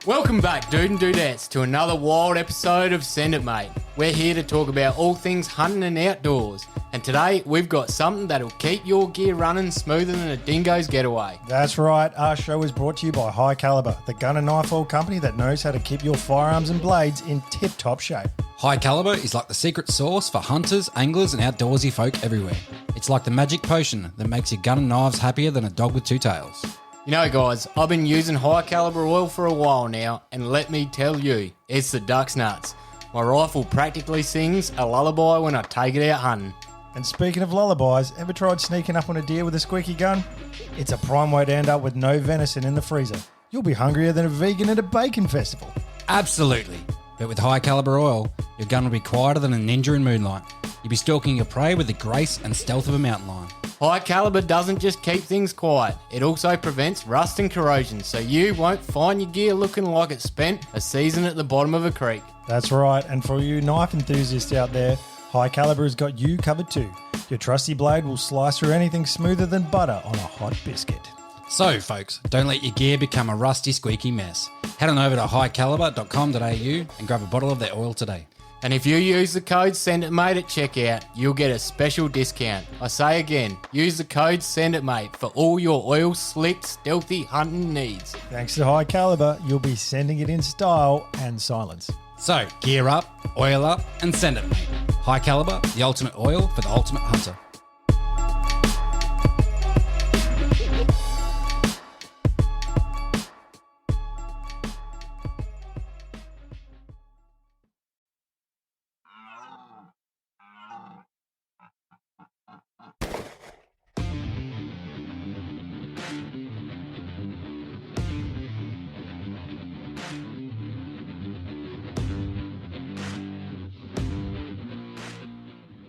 Welcome back, dude and dudettes, to another wild episode of Send It Mate. We're here to talk about all things hunting and outdoors. And today, we've got something that'll keep your gear running smoother than a dingo's getaway. That's right. Our show is brought to you by High Caliber, the gun and knife oil company that knows how to keep your firearms and blades in tip-top shape. High Caliber is like the secret sauce for hunters, anglers, and outdoorsy folk everywhere. It's like the magic potion that makes your gun and knives happier than a dog with two tails. You know, guys, I've been using high caliber oil for a while now, and let me tell you, it's the duck's nuts. My rifle practically sings a lullaby when I take it out hunting. And speaking of lullabies, ever tried sneaking up on a deer with a squeaky gun? It's a prime way to end up with no venison in the freezer. You'll be hungrier than a vegan at a bacon festival. Absolutely. But with High Caliber oil, your gun will be quieter than a ninja in moonlight. You'll be stalking your prey with the grace and stealth of a mountain lion. High caliber doesn't just keep things quiet, it also prevents rust and corrosion, so you won't find your gear looking like it spent a season at the bottom of a creek. That's right, and for you knife enthusiasts out there, High Caliber has got you covered too. Your trusty blade will slice through anything smoother than butter on a hot biscuit. So, folks, don't let your gear become a rusty, squeaky mess. Head on over to highcaliber.com.au and grab a bottle of their oil today. And if you use the code SENDITMATE at checkout, you'll get a special discount. I say again, use the code SENDITMATE for all your oil slick, stealthy hunting needs. Thanks to High Caliber, you'll be sending it in style and silence. So, gear up, oil up, and send it, mate. High Caliber, the ultimate oil for the ultimate hunter.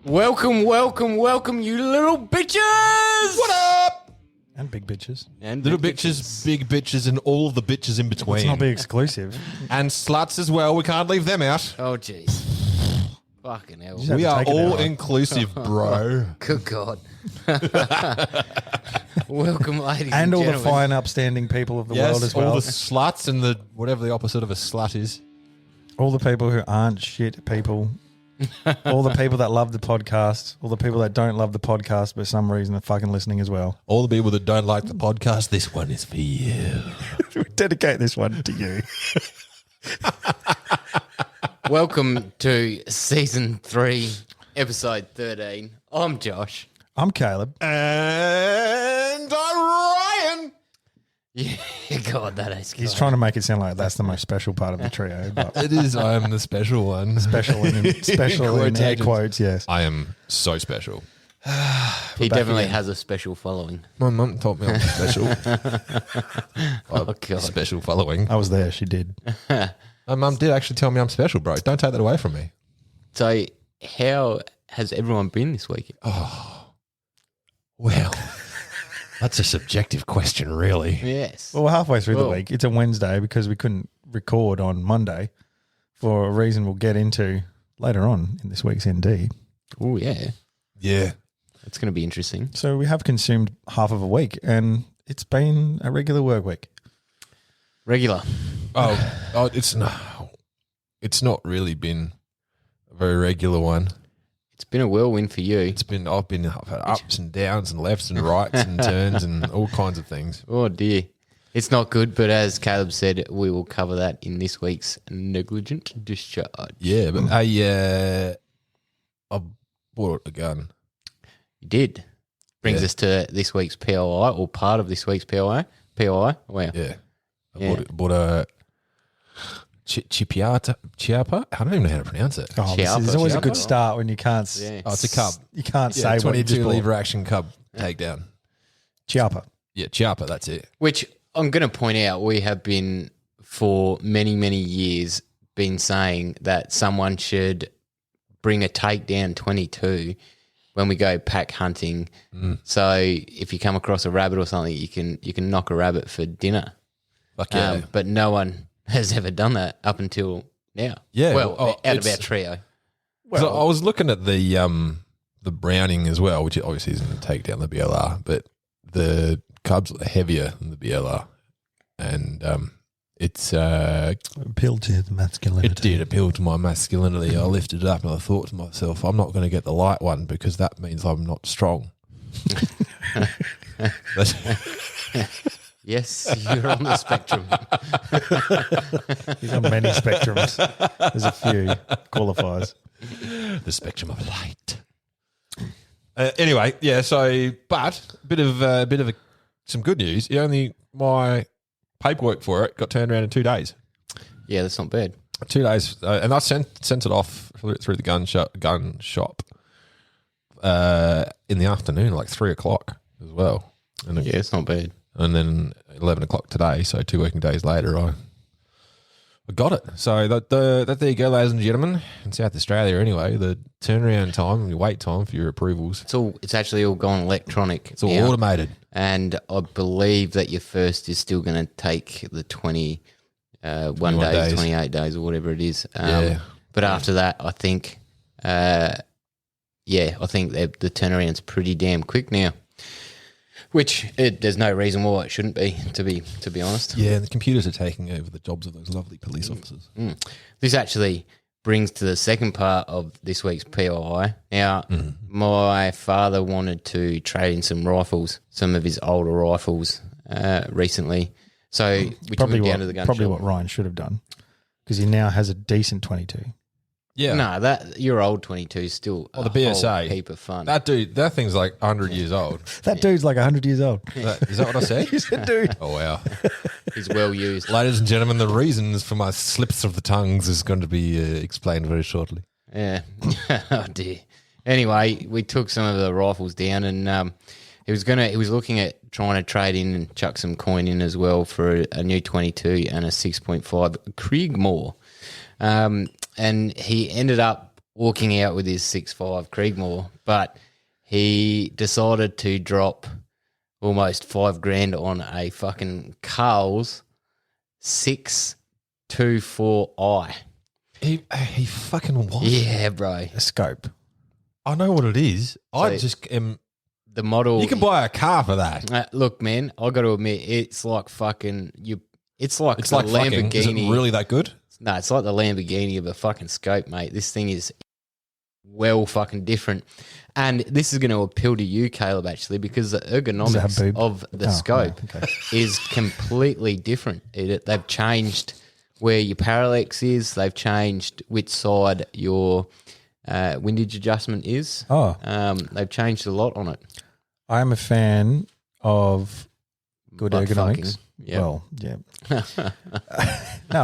Welcome, you little bitches! What up? And big bitches. And Little bitches, big bitches, and all the bitches in between. Let's not be exclusive. And sluts as well. We can't leave them out. Oh, jeez. Fucking hell. Just have We to are take it all that way. inclusive, bro. Good God. Welcome, ladies And all the gentlemen. fine, upstanding people of the world as well. all the sluts and the whatever the opposite of a slut is. All the people who aren't shit people. All the people that love the podcast. All the people that don't love the podcast, but for some reason are fucking listening as well. All the people that don't like the podcast, this one is for you. We dedicate this one to you. Welcome to Season 3, Episode 13. I'm Josh. I'm Caleb. And I'm Ryan. Yeah, God, that is He's trying to make it sound like that's the most special part of the trio, but It is. I am the special one. special in air Quotations. quotes, yes. I am so special. He definitely has a special following. My mum told me I'm special. Oh, God. Special following. I was there. She did. My mum did actually tell me I'm special, bro. Don't take that away from me. So, how has everyone been this week? Well, that's a subjective question, really. Yes. Well, we're halfway through the Cool. week. It's a Wednesday because we couldn't record on Monday for a reason we'll get into later on in this week's ND. Oh, yeah. Yeah. It's going to be interesting. So we have consumed half of a week and it's been a regular work week. Regular. Oh, it's not really been a very regular one. It's been a whirlwind for you. I've had ups and downs and lefts and rights and turns and all kinds of things. Oh, dear. It's not good, but as Caleb said, we will cover that in this week's negligent discharge. Yeah, but I bought a gun. You did. Brings Yeah. us to this week's POI, or part of this week's POI. POI? Wow. Yeah. Yeah. Bought a Chiapa. I don't even know how to pronounce it. Oh, Chiapa, there's always a good Chiapa. start when you can't. Yeah. Oh, it's a cub. You can't Yeah, say what you just 22 bought. lever action cub takedown. Chiapa. Yeah, Chiapa, that's it. Which I'm going to point out, we have been for many, many years been saying that someone should bring a takedown 22 when we go pack hunting. So if you come across a rabbit or something, you can knock a rabbit for dinner. Fuck yeah. But no one has ever done that up until now. Yeah, Well, well, out of it's- our trio. So I was looking at the Browning as well, which obviously isn't a takedown, the BLR, but the Cubs are heavier than the BLR. And It's Appeal to the masculinity. it did appeal to my masculinity. I lifted it up and I thought to myself, I'm not going to get the light one because that means I'm not strong. Yes, you're on the spectrum. He's on many spectrums. There's a few qualifiers. The spectrum of light. Anyway, yeah. So, but some good news. My paperwork for it got turned around in 2 days. Yeah, that's not bad. 2 days, and I sent it off through the gun shop in the afternoon, like 3 o'clock as well. And Yeah, it's not bad. and then 11 o'clock today. So 2 working days later, I got it. So that there you go, ladies and gentlemen. In South Australia, anyway, the turnaround time, your wait time for your approvals, It's actually all gone electronic. it's all automated. And I believe that your first is still going to take the 21 days, 28 days or whatever it is. Yeah. But after that, I think, I think the turnaround's pretty damn quick now. Which there's no reason why it shouldn't be, to be honest. Yeah, and the computers are taking over the jobs of those lovely police officers. This actually brings to the second part of this week's POI. Now, my father wanted to trade in some rifles, some of his older rifles, recently. So we took him down to the gun Probably shop. what Ryan should have done, because he now has a decent 22. Yeah. No, that your old 22 is still the BSA. whole heap of fun. That thing's like 100 years old. That dude's like 100 years old. Is that what I said? He said, dude. Oh, wow. He's well used. Ladies and gentlemen, the reasons for my slips of the tongues is going to be explained very shortly. Yeah. Oh dear. Anyway, we took some of the rifles down, and he was looking at trying to trade in and chuck some coin in as well for a new 22 and a 6.5 Creedmoor. And he ended up walking out with his 6.5 Creedmoor, but he decided to drop almost $5,000 on a fucking Carl's 624i. He fucking what? Yeah, bro. A scope. I know what it is. I So- just am. The model. You can buy a car for that. Look, man, I got to admit, it's like fucking you. It's like It's the like fucking. Is it Lamborghini. really that good? No, it's like the Lamborghini of a fucking scope, mate. This thing is well fucking different, and this is going to appeal to you, Caleb, actually, because the Does it have ergonomics boob? of the Oh, scope yeah, okay. is completely different. They've changed where your parallax is. They've changed which side your windage adjustment is. Oh, They've changed a lot on it. I am a fan of good Butt ergonomics. fucking. Yep. Well, yeah. No,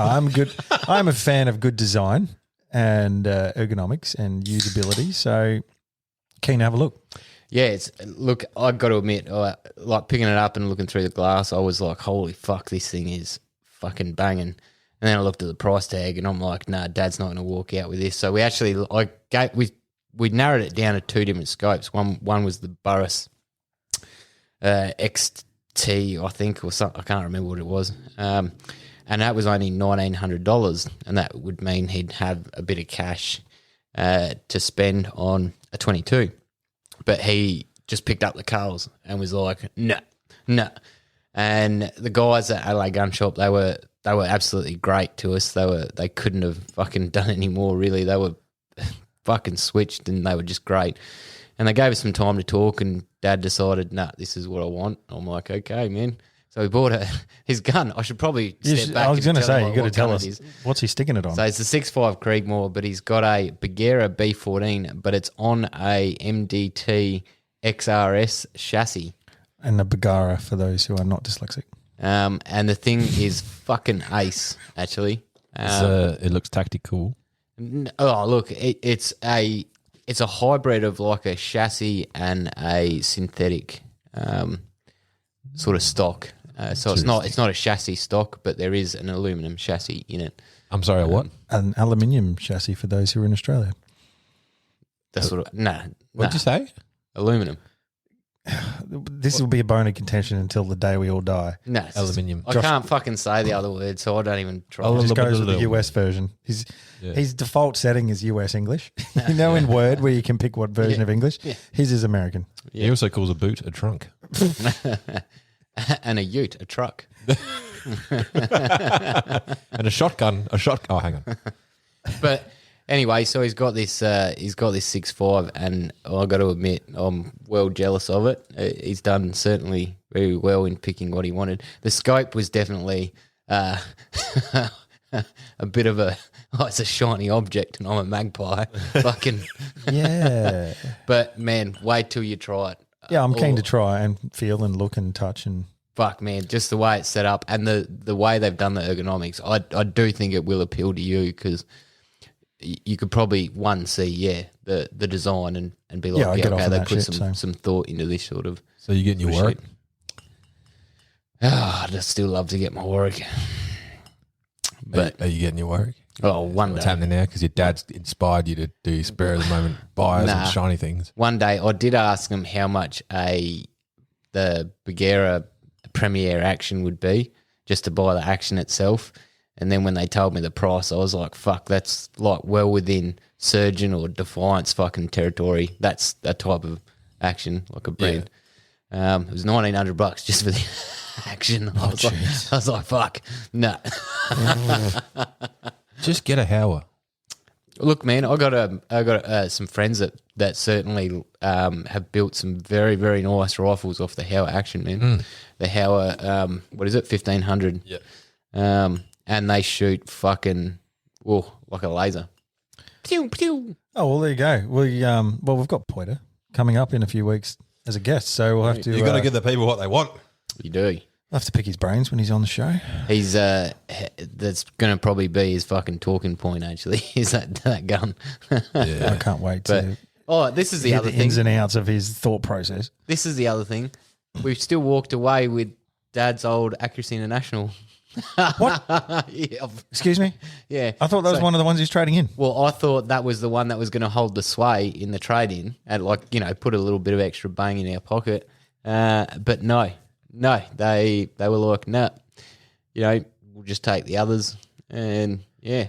I'm a fan of good design and ergonomics and usability. So keen to have a look. Yeah, look, I got to admit, like picking it up and looking through the glass, I was like, holy fuck, this thing is fucking banging. And then I looked at the price tag and I'm like, nah, Dad's not going to walk out with this. So we narrowed it down to two different scopes. One was the Burris XT, I think, or something. I can't remember what it was. And that was only $1,900, and that would mean he'd have a bit of cash to spend on a 22. But he just picked up the Carls and was like, no. And the guys at LA Gun Shop, they were absolutely great to us. They couldn't have fucking done any more, really. They were fucking switched, and they were just great. And they gave us some time to talk, and Dad decided, nah, this is what I want. I'm like, okay, man. So we bought his gun. I should probably step back. I was going to say, you got to what tell gun us, it is. what's he sticking it on? So it's a 6.5 Creedmoor, but he's got a Bagheera B14, but it's on a MDT XRS chassis. And the Bagara for those who are not dyslexic. And the thing is fucking ace, actually. It looks tactical. Look, it's a hybrid of like a chassis and a synthetic sort of stock. So it's not a chassis stock, but there is an aluminum chassis in it. I'm sorry, what? An aluminium chassis for those who are in Australia. That's sort of What'd you say? aluminum. This will be a bone of contention until the day we all die. No, Aluminium. I can't fucking say the other word, so I don't even try. I'll just goes with the Aluminium. US version. His default setting is US English. You know, in Word where you can pick what version of English. His is American. He also calls a boot a trunk. And a ute, a truck. And a shotgun. Oh, hang on. But anyway, so he's got this 6.5, and I got to admit, I'm well jealous of it. He's done certainly very well in picking what he wanted. The scope was definitely a bit of it's a shiny object, and I'm a magpie. Fucking Yeah. But man, wait till you try it. Yeah, I'm keen to try and feel and look and touch and. Fuck, man, just the way it's set up and the way they've done the ergonomics, I do think it will appeal to you because you could probably see the design and be like, Yeah, I get off okay, on they that put shit, some thought into this sort of. So you're getting your work? I'd just still love to get my work, but Are you getting your work? one What's day, happening now? Because your dad's inspired you to do spur of the moment buys and shiny things. one day I did ask them how much the Bagheera Premiere action would be just to buy the action itself. And then when they told me the price, I was like, fuck, that's like well within Surgeon or Defiance fucking territory. That's that type of action, like a brand. It was $1,900 just for the action. I was like, fuck, no. Just get a Hauer. Look, man, I got some friends that certainly have built some very, very nice rifles off the Hauer action, man. The Hauer, what is it, 1500? Yeah. And they shoot fucking, like a laser. Pew, pew. Oh, well, there you go. We've got Poiter coming up in a few weeks as a guest, so we'll have to. You've got to give the people what they want. You do. I'll have to pick his brains when he's on the show. He's that's going to probably be his fucking talking point. Actually, is that gun? I can't wait to This is the hear other the thing. ins and outs of his thought process. This is the other thing. We've still walked away with Dad's old Accuracy International. What? Yeah, Excuse me? yeah. I thought that was one of the ones he's trading in. Well, I thought that was the one that was going to hold the sway in the trade-in and, put a little bit of extra bang in our pocket. But no, they were like, no, we'll just take the others. And, yeah.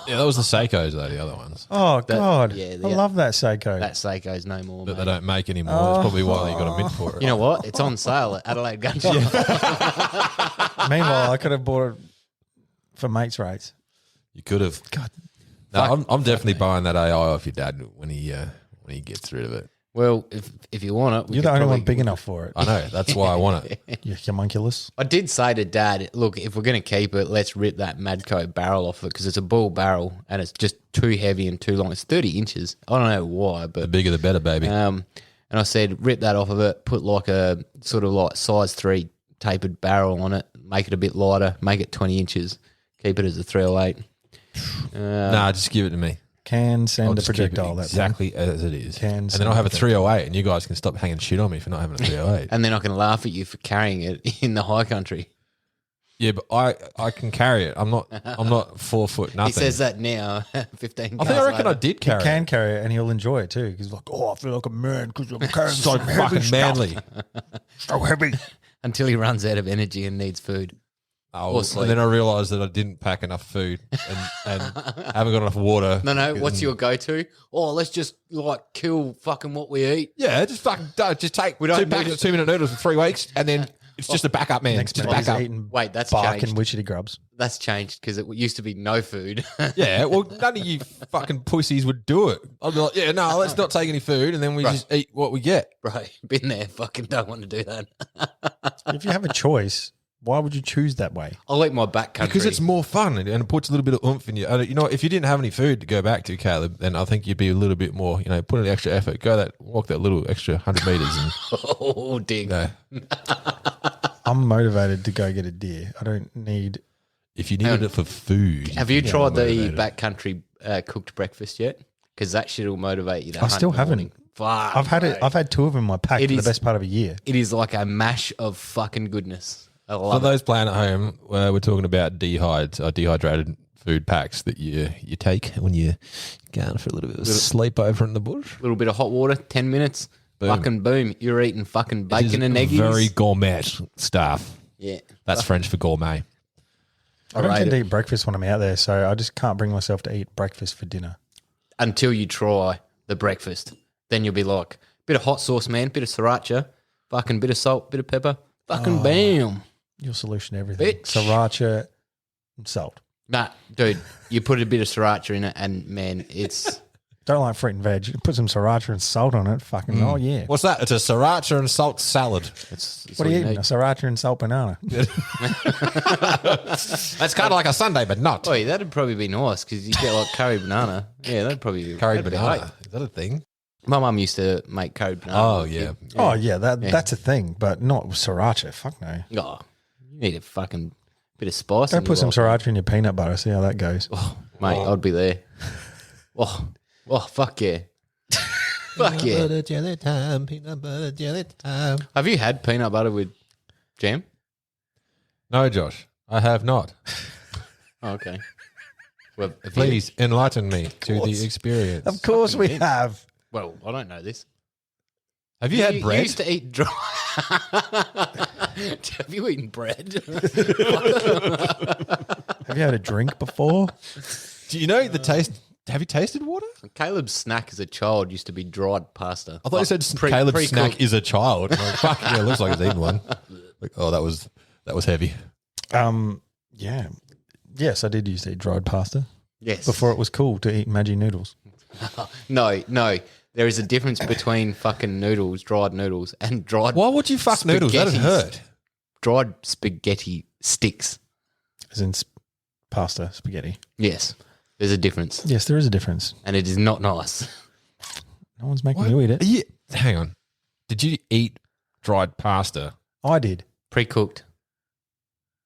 Yeah, that was the Seikos, though, the other ones. Oh, God. yeah, I love that Seiko. That Seiko's no more, That mate. they don't make anymore. That's probably why you got a mint for it. You know what? It's on sale at Adelaide Gun Shop. Meanwhile, I could have bought it for mates' rates. You could have. God. No, I'm definitely buying that AI off your dad when he gets rid of it. Well, if you want it, we You're could the only probably- one big enough for it. I know. That's why I want it. You homunculus. I did say to Dad, look, if we're going to keep it, let's rip that Madco barrel off it because it's a bull barrel and it's just too heavy and too long. It's 30 inches. I don't know why, The but bigger the better, baby. and I said rip that off of it, put like a sort of like size 3 tapered barrel on it, make it a bit lighter, make it 20 inches, keep it as a 308. Nah, just give it to me. Can I'll send a just keep it projectile. That exactly as it is. Can And send then I'll have a a 308 and you guys can stop hanging shit on me for not having a 308. And then I can laugh at you for carrying it in the high country. Yeah, but I can carry it. I'm not 4 foot nothing. He says that now, 15 I reckon I did He carry can it. carry it and he'll enjoy it too. He's like, I feel like a man because I'm carrying So some heavy fucking stuff. manly. So heavy. until he runs out of energy and needs food. Oh, sleep. and then I realised that I didn't pack enough food and haven't got enough water. No, what's your go-to? Oh, let's just kill fucking what we eat. Yeah, just fucking just take We don't 2 need packets it. of 2 minute noodles for 3 weeks and then it's just a backup, man. Next Just minute he's backup. eating Wait, that's bark changed. and witchetty grubs. That's changed because it used to be no food. Yeah, well, none of you fucking pussies would do it. I'd be like, yeah, no, let's not take any food, and then we Right. just eat what we get. Right, been there. Fucking don't want to do that. If you have a choice, why would you choose that way? I'll eat my back country. Because it's more fun and it puts a little bit of oomph in you. And you know, if you didn't have any food to go back to, Caleb, then I think you'd be a little bit more, put in extra effort, walk that little extra 100 meters. And, oh, dig. I'm motivated to go get a deer. I don't need. if you needed it for food. Have you tried the motivated. backcountry cooked breakfast yet? Because that shit will motivate you. To I hunt still in the haven't. morning. Fuck, I've had it. bro. I've had 2 of them in my pack It for the is- best part of a year. It is like a mash of fucking goodness. I For love it. those playing at home, we're talking about dehydrated food packs that you take when you're going for a little bit of a sleep over in the bush. A little bit of hot water, 10 minutes. Boom. Fucking boom. You're eating fucking It is bacon and eggies. very gourmet stuff. yeah. That's French for gourmet. I don't rate tend to it. eat breakfast when I'm out there, so I just can't bring myself to eat breakfast for dinner. Until you try the breakfast. Then you'll be like, bit of hot sauce, man, bit of sriracha, fucking bit of salt, bit of pepper, fucking bam. Your solution to everything. Bitch. Sriracha and salt. Nah, dude, you put a bit of sriracha in it, and man, it's Don't like fruit and veg. Put some sriracha and salt on it. Fucking, oh, yeah. What's that? It's a sriracha and salt salad. it's What are you all eating? A need. sriracha and salt banana. That's kind of like a sundae, but not. Oh, that'd probably be nice because you get like curry banana. Yeah, that'd probably be Curried that'd be banana. hype. Is that a thing? My mum used to make curry banana. Oh, yeah. Oh, yeah, that's a thing, but not sriracha. Fuck no. Oh, you need a fucking bit of spice. Don't in put some your life. sriracha in your peanut butter. See how that goes. Mate, I'd be there. Oh, fuck yeah. Fuck yeah. Butter jelly time, peanut butter jelly time. Have you had peanut butter with jam? No, Josh, I have not. Oh, okay. Well, have Please enlighten me to course. the experience. Of course we Fucking have. well, I don't know this. Have you had You bread? used to eat dry. Have you eaten bread? Have you had a drink before? Do you know the taste? Have you tasted water? Caleb's snack as a child used to be dried pasta. I thought you said Caleb's snack is a child. I'm like, fuck yeah, it looks like he's eaten one. Like, oh, that was heavy. Yeah. Yes, I did used to eat dried pasta Yes. before it was cool to eat Maggi noodles. No. There is a difference between fucking noodles, dried noodles, and dried. Why would you fuck noodles? That'd spaghettis. hurt. Dried spaghetti sticks. As in pasta, spaghetti. Yes. There's a difference. Yes, there is a difference. And it is not nice. No one's making you eat it. Yeah. Hang on. Did you eat dried pasta? I did. Pre-cooked.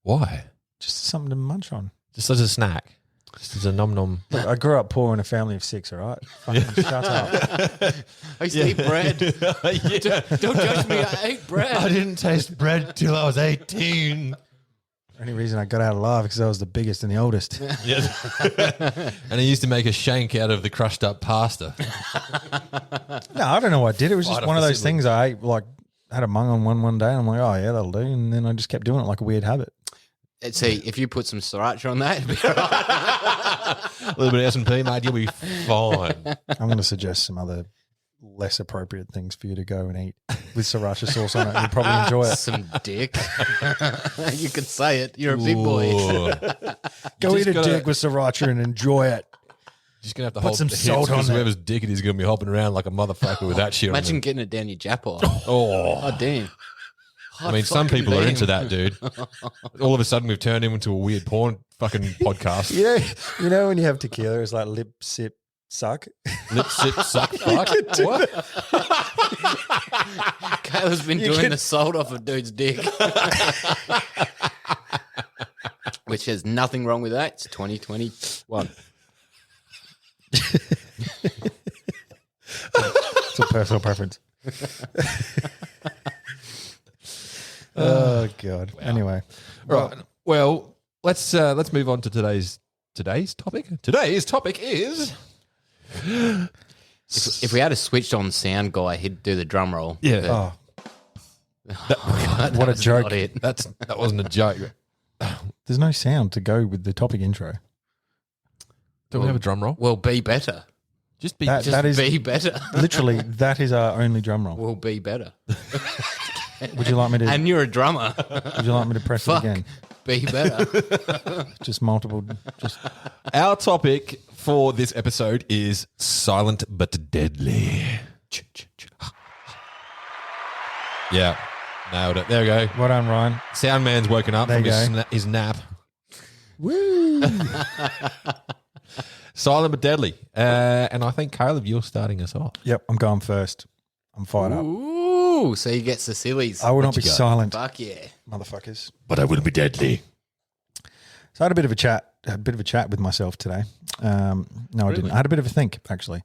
Why? Just something to munch on. Just as a snack. Just as a nom nom. Look, I grew up poor in a family of 6, all right? Fucking shut up. I used to eat bread. Yeah. Don't judge me. I ate bread. didn't taste bread till I was 18. The only reason I got out alive because I was the biggest and the oldest. And I used to make a shank out of the crushed up pasta. No, I don't know what I did. It was Right just off one of the those sibling. things I ate, like, had a mung on one day, and I'm like, oh, yeah, that'll do. And then I just kept doing it like a weird habit. See, if you put some sriracha on that, it'd be all right. A little bit of S&P, mate, you'll be fine. I'm going to suggest some other less appropriate things for you to go and eat with sriracha sauce on it. You'll probably enjoy it. Some dick. You can say it. You're a big boy. Ooh. Go just eat a gotta- dick with sriracha and enjoy it. Just going to have to Put hold some the hips salt on because it. whoever's dick it is going to be hopping around like a motherfucker with that shit Imagine on getting it down your japper. them. Oh, damn. I mean, some people are into that, dude. All of a sudden, we've turned him into a weird porn fucking podcast. You know when you have tequila, it's like lip, sip, suck. Lip, sip, suck, fuck. What? Caleb's been doing the salt off a dude's dick. Which has nothing wrong with that. It's 2021. It's a personal preference. Oh God. Anyway, Right. Well, let's move on to today's topic. Today's topic is If we had a switched on sound guy, he'd do the drum roll. oh, That what a was joke. not it. that wasn't a joke. There's no sound to go with the topic intro. Do we have a drum roll? Well, be better. Just be. That- Just that is be better. literally that is our only drum roll. Will be better. Would you like me to? And you're a drummer. Would you like me to press Fuck. it again? Be better. Just multiple. Just Our topic for this episode is silent but deadly. Yeah, nailed it. There we go. well done, Ryan. Soundman's woken up There from you his nap. Woo! Silent but deadly. And I think, Caleb, you're starting us off. Yep, I'm going first. I'm fired up. Ooh, so he gets the sillies. I will not you be got? silent, Fuck yeah. motherfuckers. But I will be deadly. So I had a bit of a chat with myself today. No, I didn't. I had a bit of a think, actually.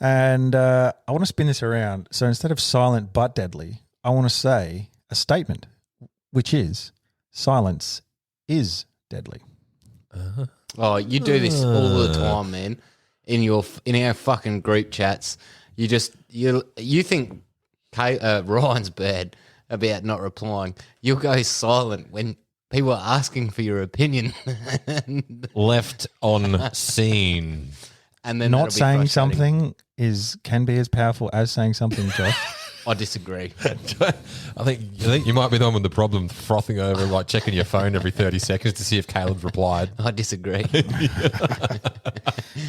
And I want to spin this around. So instead of silent but deadly, I want to say a statement, which is silence is deadly. Oh, you do this all the time, man. In our fucking group chats, you think Ryan's bad about not replying. You'll go silent when people are asking for your opinion, Left on scene. and then Not that'll be saying frustrating. something can be as powerful as saying something, Josh. I disagree. I think you might be the one with the problem, frothing over, like checking your phone every 30 seconds to see if Caleb's replied. I disagree.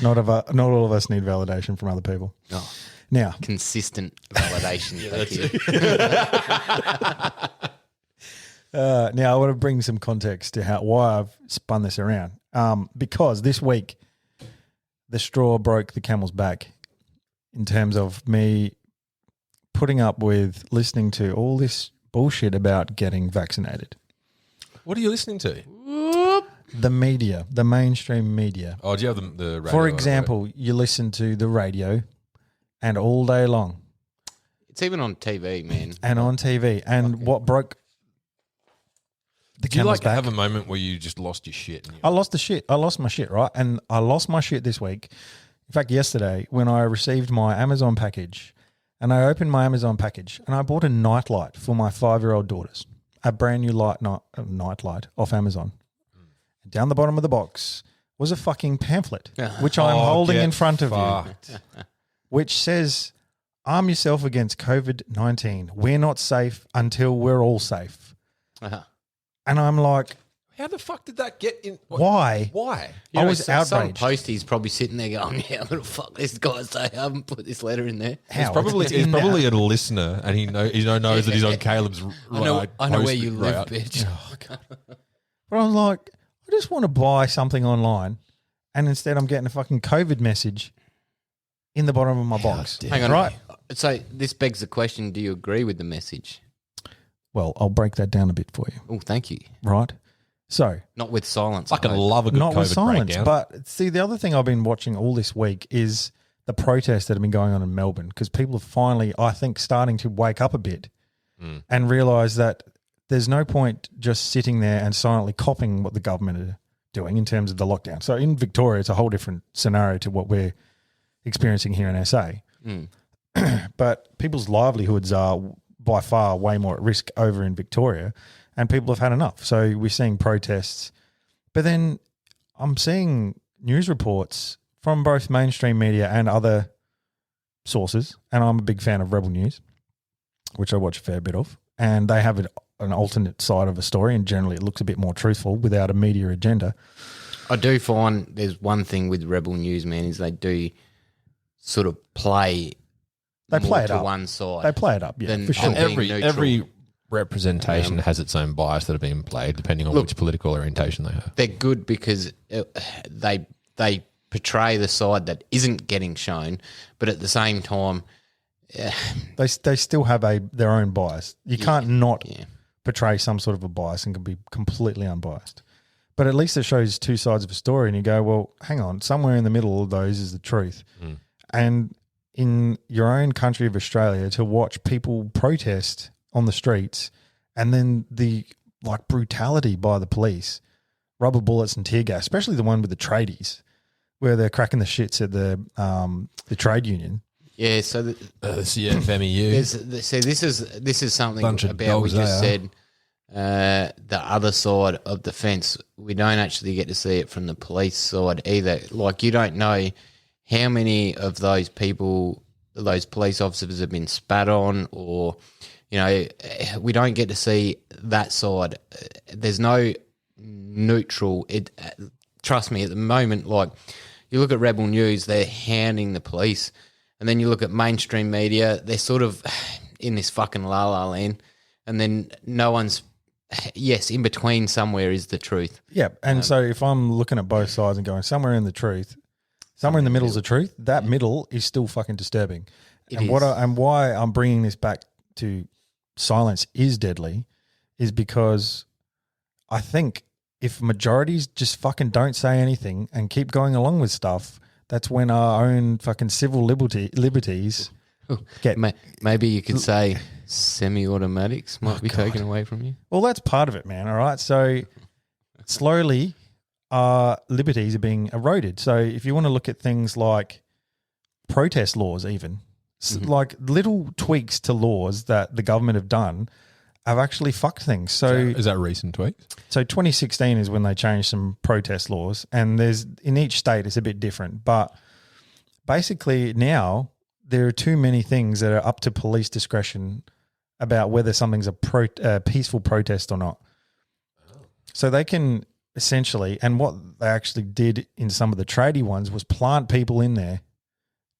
Not all of us need validation from other people. Oh, Now, consistent validation. Thank you. now I want to bring some context to why I've spun this around. Because this week, the straw broke the camel's back in terms of me putting up with listening to all this bullshit about getting vaccinated. What are you listening to? The media, the mainstream media. Oh, do you have the radio? For example, you listen to the radio and all day long. It's even on TV, man. And on TV. And what broke the Do you camel's like back? have a moment where you just lost your shit? And I lost the shit. I lost my shit, right? And I lost my shit this week. In fact, yesterday when I received my Amazon package and I opened my Amazon package and I bought a nightlight for my 5-year-old daughters, a brand new nightlight off Amazon. Down the bottom of the box was a fucking pamphlet, which I'm holding in front of you, which says, arm yourself against COVID-19. We're not safe until we're all safe. Uh-huh. And I'm like, how the fuck did that get in? why? Why? I was Some outraged. postie's probably sitting there going, "Yeah, I'm gonna fuck this guy. So I haven't put this letter in there." How? He's in probably there. a listener, and he knows that he's on Caleb's. I know where you live, bitch. But I was like, I just want to buy something online, and instead I'm getting a fucking COVID message in the bottom of my box. Hang on, Right? So this begs the question: do you agree with the message? Well, I'll break that down a bit for you, Oh, thank you. right? So, Not with silence. Fucking I hope. love a good not with COVID silence, breakdown. but see, the other thing I've been watching all this week is the protests that have been going on in Melbourne because people are finally, I think, starting to wake up a bit and realise that there's no point just sitting there and silently copying what the government are doing in terms of the lockdown. So in Victoria, it's a whole different scenario to what we're experiencing here in SA. But people's livelihoods are by far way more at risk over in Victoria, and people have had enough. So we're seeing protests. But then I'm seeing news reports from both mainstream media and other sources, and I'm a big fan of Rebel News, which I watch a fair bit of, and they have an alternate side of a story, and generally it looks a bit more truthful without a media agenda. I do find there's one thing with Rebel News, man, is they do sort of play. They play it to up. one side. They play it up, yeah, Then for sure. I'm being neutral. Every representation has its own bias that are being played depending on which political orientation they have. They're good because they portray the side that isn't getting shown, but at the same time, They still have their own bias. You can't not yeah. portray some sort of a bias and can be completely unbiased. But at least it shows two sides of a story, and you go, well, hang on, somewhere in the middle of those is the truth. And in your own country of Australia, to watch people protest on the streets and then the brutality by the police, rubber bullets and tear gas, especially the one with the tradies where they're cracking the shits at the trade union. Yeah, so The CFMEU. see, this is something Bunch of about we dogs just they are. said. The other side of the fence, we don't actually get to see it from the police side either. Like, you don't know how many of those people, those police officers, have been spat on, or we don't get to see that side. There's no neutral. Trust me, at the moment, like, you look at Rebel News, they're hounding the police. And then you look at mainstream media, they're sort of in this fucking la-la land. And then no one's, yes, in between somewhere is the truth. Yeah, and so if I'm looking at both sides and going somewhere in the truth, somewhere in the middle is the truth, that middle is still fucking disturbing. It And is. why I'm bringing this back to silence is deadly is because I think if majorities just fucking don't say anything and keep going along with stuff, that's when our own fucking civil liberties get. Maybe you could say semi-automatics might be taken away from you. Well, that's part of it, man. All right. So slowly our liberties are being eroded. So if you want to look at things like protest laws, even like little tweaks to laws that the government have done have actually fucked things. So Is that recent tweaks? So 2016 is when they changed some protest laws, and there's in each state it's a bit different. But basically now there are too many things that are up to police discretion about whether something's a peaceful protest or not. So they can essentially, and what they actually did in some of the tradie ones was plant people in there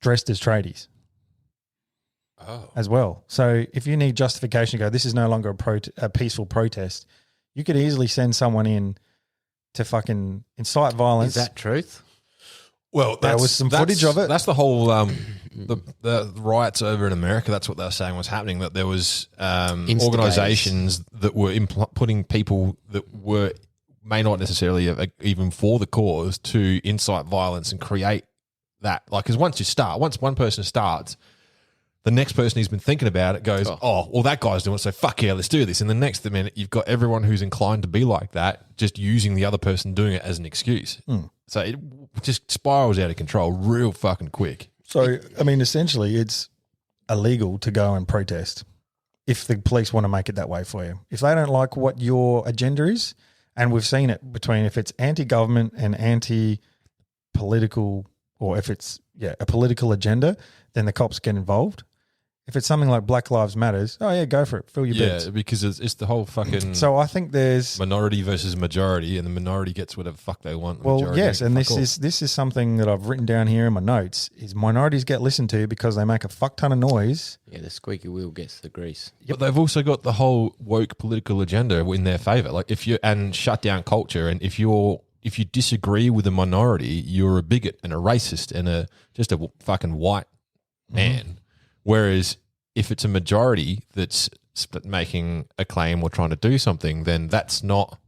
dressed as tradies as well. So if you need justification to go, this is no longer a peaceful protest, you could easily send someone in to fucking incite violence. Is that truth? Well, there was some footage of it. That's the whole the riots over in America. That's what they were saying was happening. That there was organisations that were putting people that may not necessarily even for the cause to incite violence and create that. Like, because once one person starts, the next person who's been thinking about it goes, oh, well, that guy's doing it, so fuck yeah, let's do this. And the next minute, you've got everyone who's inclined to be like that just using the other person doing it as an excuse. So it just spirals out of control real fucking quick. So, I mean, essentially, it's illegal to go and protest if the police want to make it that way for you. If they don't like what your agenda is, and we've seen it between if it's anti-government and anti-political, or if it's, a political agenda, then the cops get involved. If it's something like Black Lives Matters, oh yeah, go for it. Fill your bits. Yeah, because it's the whole fucking So I think there's minority versus majority, and the minority gets whatever fuck they want. Well, yes, and this is something that I've written down here in my notes, is minorities get listened to because they make a fuck ton of noise. Yeah, the squeaky wheel gets the grease. But they've also got the whole woke political agenda in their favour. Like and shut down culture, and if you disagree with a minority, you're a bigot and a racist and just a fucking white man. Whereas if it's a majority that's making a claim or trying to do something, then that's not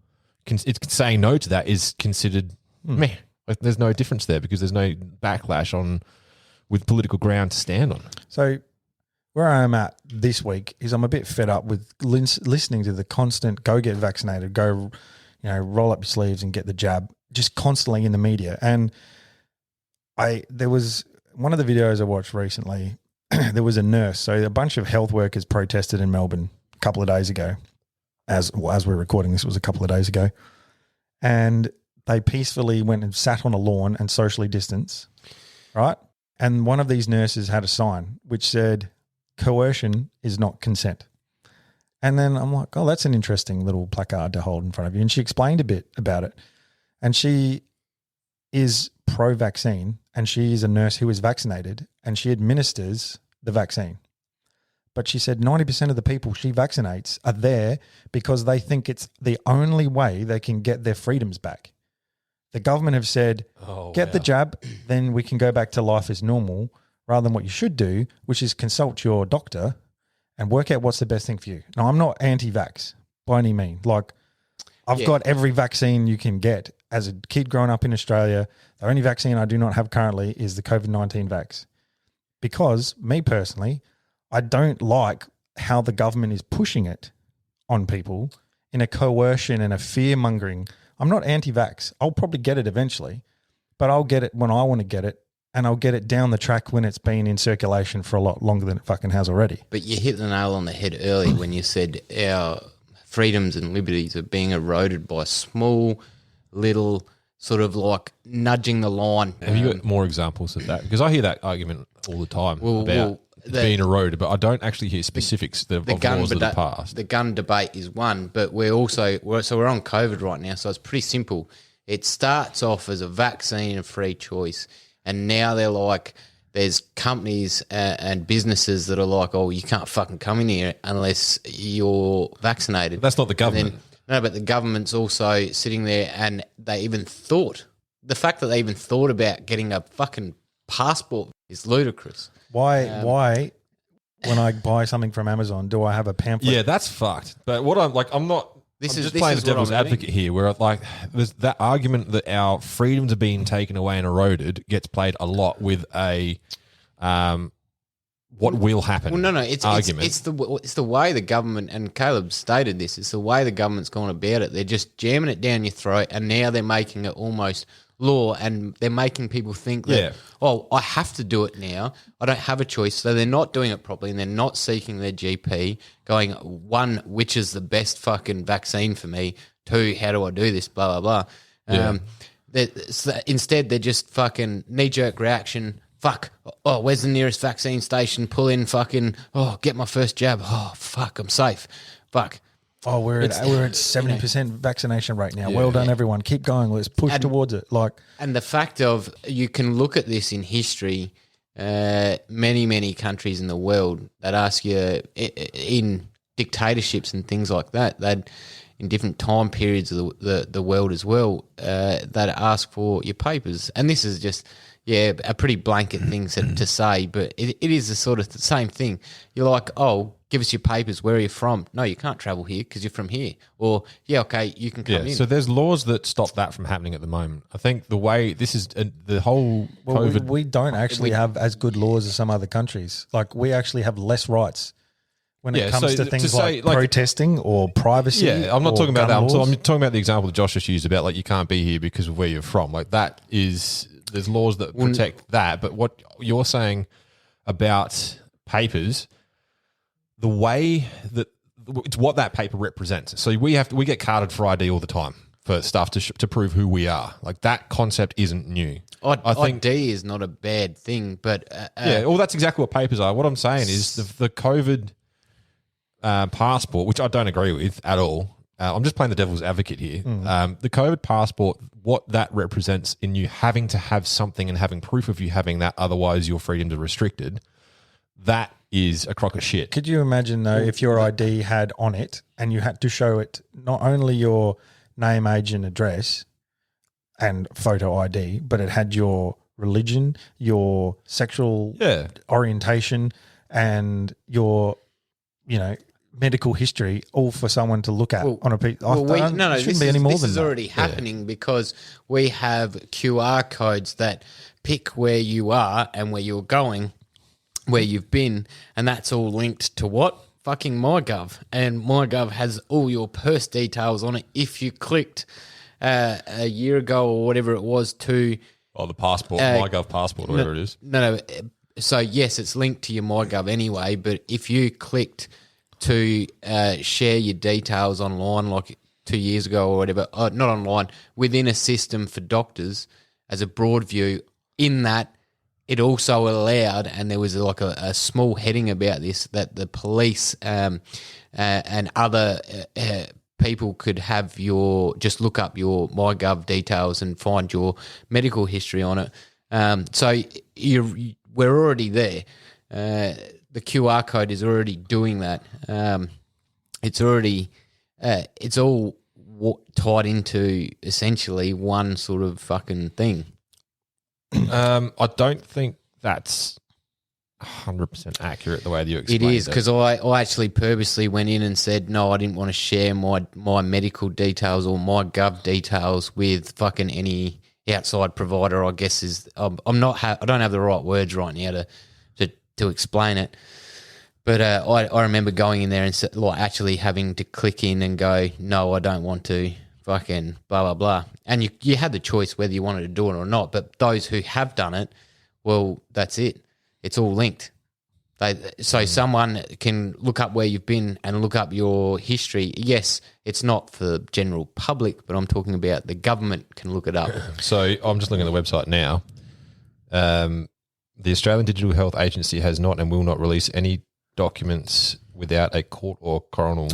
it's saying no to that is considered meh. Like, there's no difference there because there's no backlash with political ground to stand on. So where I am at this week is I'm a bit fed up with listening to the constant go get vaccinated, go, roll up your sleeves and get the jab, just constantly in the media. And there was one of the videos I watched recently. There was a nurse. So a bunch of health workers protested in Melbourne a couple of days ago. As we're recording this, it was a couple of days ago. And they peacefully went and sat on a lawn and socially distanced, right? And one of these nurses had a sign which said, coercion is not consent. And then I'm like, oh, that's an interesting little placard to hold in front of you. And she explained a bit about it. And she is pro-vaccine, and she is a nurse who is vaccinated, and she administers the vaccine. But she said 90% of the people she vaccinates are there because they think it's the only way they can get their freedoms back. The government have said, get the jab, then we can go back to life as normal, rather than what you should do, which is consult your doctor and work out what's the best thing for you. Now, I'm not anti-vax by any means. Like, I've got every vaccine you can get. As a kid growing up in Australia, the only vaccine I do not have currently is the COVID-19 vax. Because, me personally, I don't like how the government is pushing it on people in a coercion and a fear-mongering. I'm not anti-vax. I'll probably get it eventually, but I'll get it when I want to get it, and I'll get it down the track when it's been in circulation for a lot longer than it fucking has already. But you hit the nail on the head early when you said our freedoms and liberties are being eroded by small, little, sort of like nudging the line. Have you got more examples of that? Because I hear that argument all the time about being eroded, but I don't actually hear specifics of laws that are passed. The gun debate is one, but we're on COVID right now, so it's pretty simple. It starts off as a vaccine and free choice, and now they're like, there's companies and businesses that are like, oh, you can't fucking come in here unless you're vaccinated. That's not the government. No, but the government's also sitting there, and the fact that they even thought about getting a fucking passport is ludicrous. Why, when I buy something from Amazon, do I have a pamphlet? Yeah, that's fucked. But I'm not. I'm just playing the devil's advocate here, where there's that argument that our freedoms are being taken away and eroded gets played a lot with a what will happen. Well, no, it's the way the government, and Caleb stated this, it's the way the government's gone about it. They're just jamming it down your throat, and now they're making it almost law, and they're making people think that, I have to do it now. I don't have a choice. So they're not doing it properly, and they're not seeking their GP, going, one, which is the best fucking vaccine for me? Two, how do I do this? Blah, blah, blah. Instead, they're just fucking knee-jerk reaction, fuck, oh, where's the nearest vaccine station? Pull in fucking, oh, get my first jab. Oh, fuck, I'm safe. Fuck. Oh, we're at 70% vaccination rate now. Well done, everyone. Keep going. Let's push towards it. And the fact of you can look at this in history, many countries in the world that ask you in dictatorships and things like that, that in different time periods of the world as well, that ask for your papers. And this is just a pretty blanket thing to say, but it is the sort of the same thing. You're like, oh, give us your papers. Where are you from? No, you can't travel here because you're from here. Or, okay, you can come in. So there's laws that stop that from happening at the moment. I think the way this is the whole COVID. We don't actually have as good laws as some other countries. Like, we actually have less rights when it comes to things like protesting or privacy. Yeah, I'm not talking about that. I'm laws. talking about the example that Josh just used about like you can't be here because of where you're from. Like that is there's laws that protect that. But what you're saying about papers, the way that it's what that paper represents. So we get carded for ID all the time for stuff to prove who we are. Like that concept isn't new. I think ID is not a bad thing, but well, that's exactly what papers are. What I'm saying is the COVID passport, which I don't agree with at all. I'm just playing the devil's advocate here. The COVID passport, what that represents in you having to have something and having proof of you having that, otherwise your freedoms are restricted. That is a crock of shit. Could you imagine, though, if your ID had on it and you had to show it not only your name, age and address and photo ID, but it had your religion, your sexual orientation and your, medical history, all for someone to look at on a piece? This is already happening because we have QR codes that pick where you are and where you're going, where you've been, and that's all linked to what? Fucking MyGov. And MyGov has all your purse details on it. If you clicked a year ago or whatever it was to... Oh, the passport, MyGov passport or whatever it is. No. So, yes, it's linked to your MyGov anyway, but if you clicked to share your details online like 2 years ago or whatever, not online, within a system for doctors as a broad view, in that it also allowed, and there was like a small heading about this, that the police and other people could have just look up your MyGov details and find your medical history on it. So we're already there. The QR code is already doing that. It's already, it's all tied into essentially one sort of fucking thing. I don't think that's 100% accurate the way that you explained it. It is, because I actually purposely went in and said, no, I didn't want to share my medical details or my gov details with fucking any outside provider, I guess is, I don't have the right words right now to explain it. But I remember going in there and actually having to click in and go, no, I don't want to. Fucking blah, blah, blah. And you had the choice whether you wanted to do it or not. But those who have done it, well, that's it. It's all linked. So someone can look up where you've been and look up your history. Yes, it's not for the general public, but I'm talking about the government can look it up. So I'm just looking at the website now. The Australian Digital Health Agency has not and will not release any documents without a court or coronal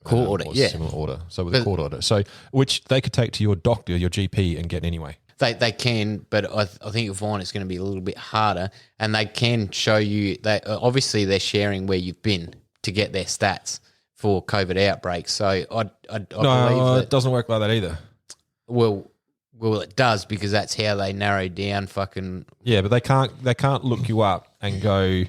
court order, or similar order. So with a court order, so which they could take to your doctor, your GP, and get anyway. They can, but I think you'll find it's going to be a little bit harder. And they can show you that obviously they're sharing where you've been to get their stats for COVID outbreaks. So I believe that it doesn't work like that either. Well, it does, because that's how they narrow down fucking. Yeah, but they can't look you up and go,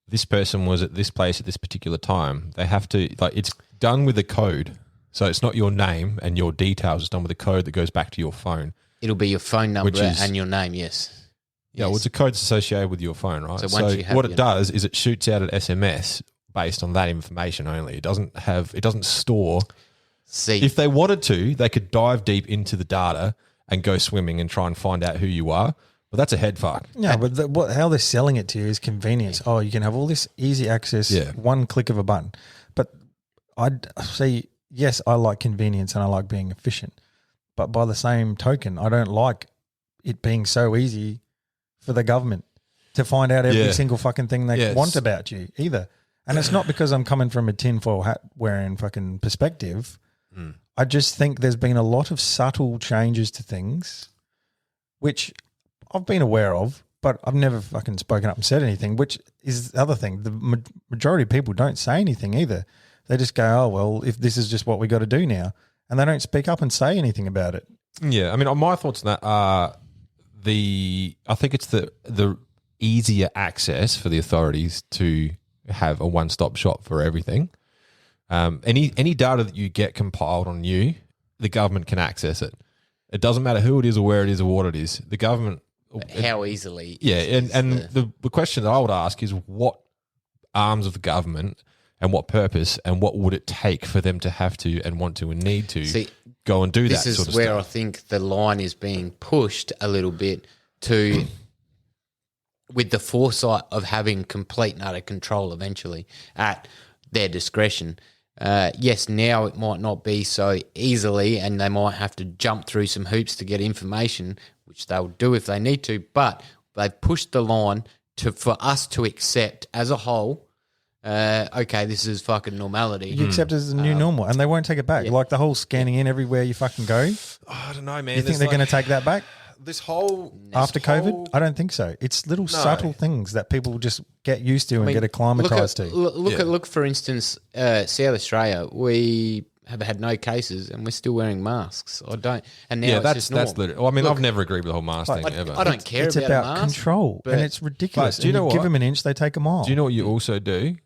this person was at this place at this particular time. They have to, it's done with a code. So it's not your name and your details. It's done with a code that goes back to your phone. It'll be your phone number and your name, yes. Yeah, well, it's a code associated with your phone, right? So once you have what it does is it shoots out an SMS based on that information only. It doesn't store. See, if they wanted to, they could dive deep into the data and go swimming and try and find out who you are. But that's a head fuck. Yeah, but how they're selling it to you is convenience. Oh, you can have all this easy access, one click of a button. But I'd say, yes, I like convenience and I like being efficient. But by the same token, I don't like it being so easy for the government. to find out every Yeah. single fucking thing they Yes. want about you either. And it's not because I'm coming from a tinfoil hat wearing fucking perspective. I just think there's been a lot of subtle changes to things, which I've been aware of, but I've never fucking spoken up and said anything, which is the other thing. The majority of people don't say anything either. They just go, oh, well, if this is just what we got to do now. And they don't speak up and say anything about it. Yeah, I mean, my thoughts on that are I think it's the easier access for the authorities to have a one-stop shop for everything. Any data that you get compiled on you, the government can access it. It doesn't matter who it is or where it is or what it is. The government, How easily? yeah, and the question that I would ask is what arms of the government and what purpose and what would it take for them to have to and want to and need to go and do that This sort is of where stuff. I think the line is being pushed a little bit to with the foresight of having complete and utter control eventually at their discretion. Yes, now it might not be so easily and they might have to jump through some hoops to get information, which they'll do if they need to, but they've pushed the line for us to accept as a whole, okay, this is fucking normality. You accept it as a new normal, and they won't take it back. yeah. Like the whole scanning in everywhere you fucking go. You I don't know, man. think they're going to take that back this whole after COVID? I don't think so. It's little subtle things that people just get used to and get acclimatized to. Look, for instance, South Australia, we have had no cases and we're still wearing masks. I don't, and now it's just normal. that's literally. Well, I mean, I've never agreed with the whole mask thing ever. I don't care It's about about a mask, control, but- and it's ridiculous. But do you And know give what? them an inch, they take a mile. Do you know what you also do?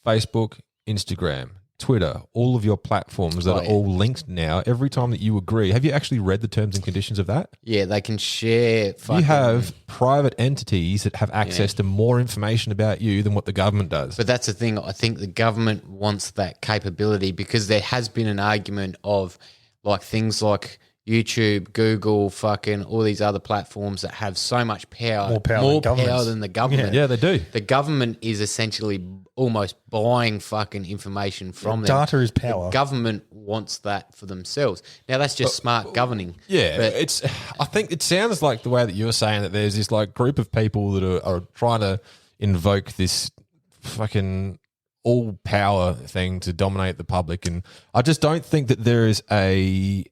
Facebook, Instagram, Twitter, all of your platforms that Oh, are yeah. all linked now. Every time that you agree, have you actually read the terms and conditions of that? Yeah, they can share. You have private entities that have access to more information about you than what the government does. But that's the thing. I think the government wants that capability because there has been an argument of like things like YouTube, Google, fucking all these other platforms that have so much power, More power than governments. than the government. yeah, they do. The government is essentially almost buying fucking information from them. Data is power. The government wants that for themselves. Now that's just smart governing. Yeah, But- it's. I think it sounds like the way that you're saying that there's this like group of people that are trying to invoke this fucking all power thing to dominate the public, and I just don't think that there is a.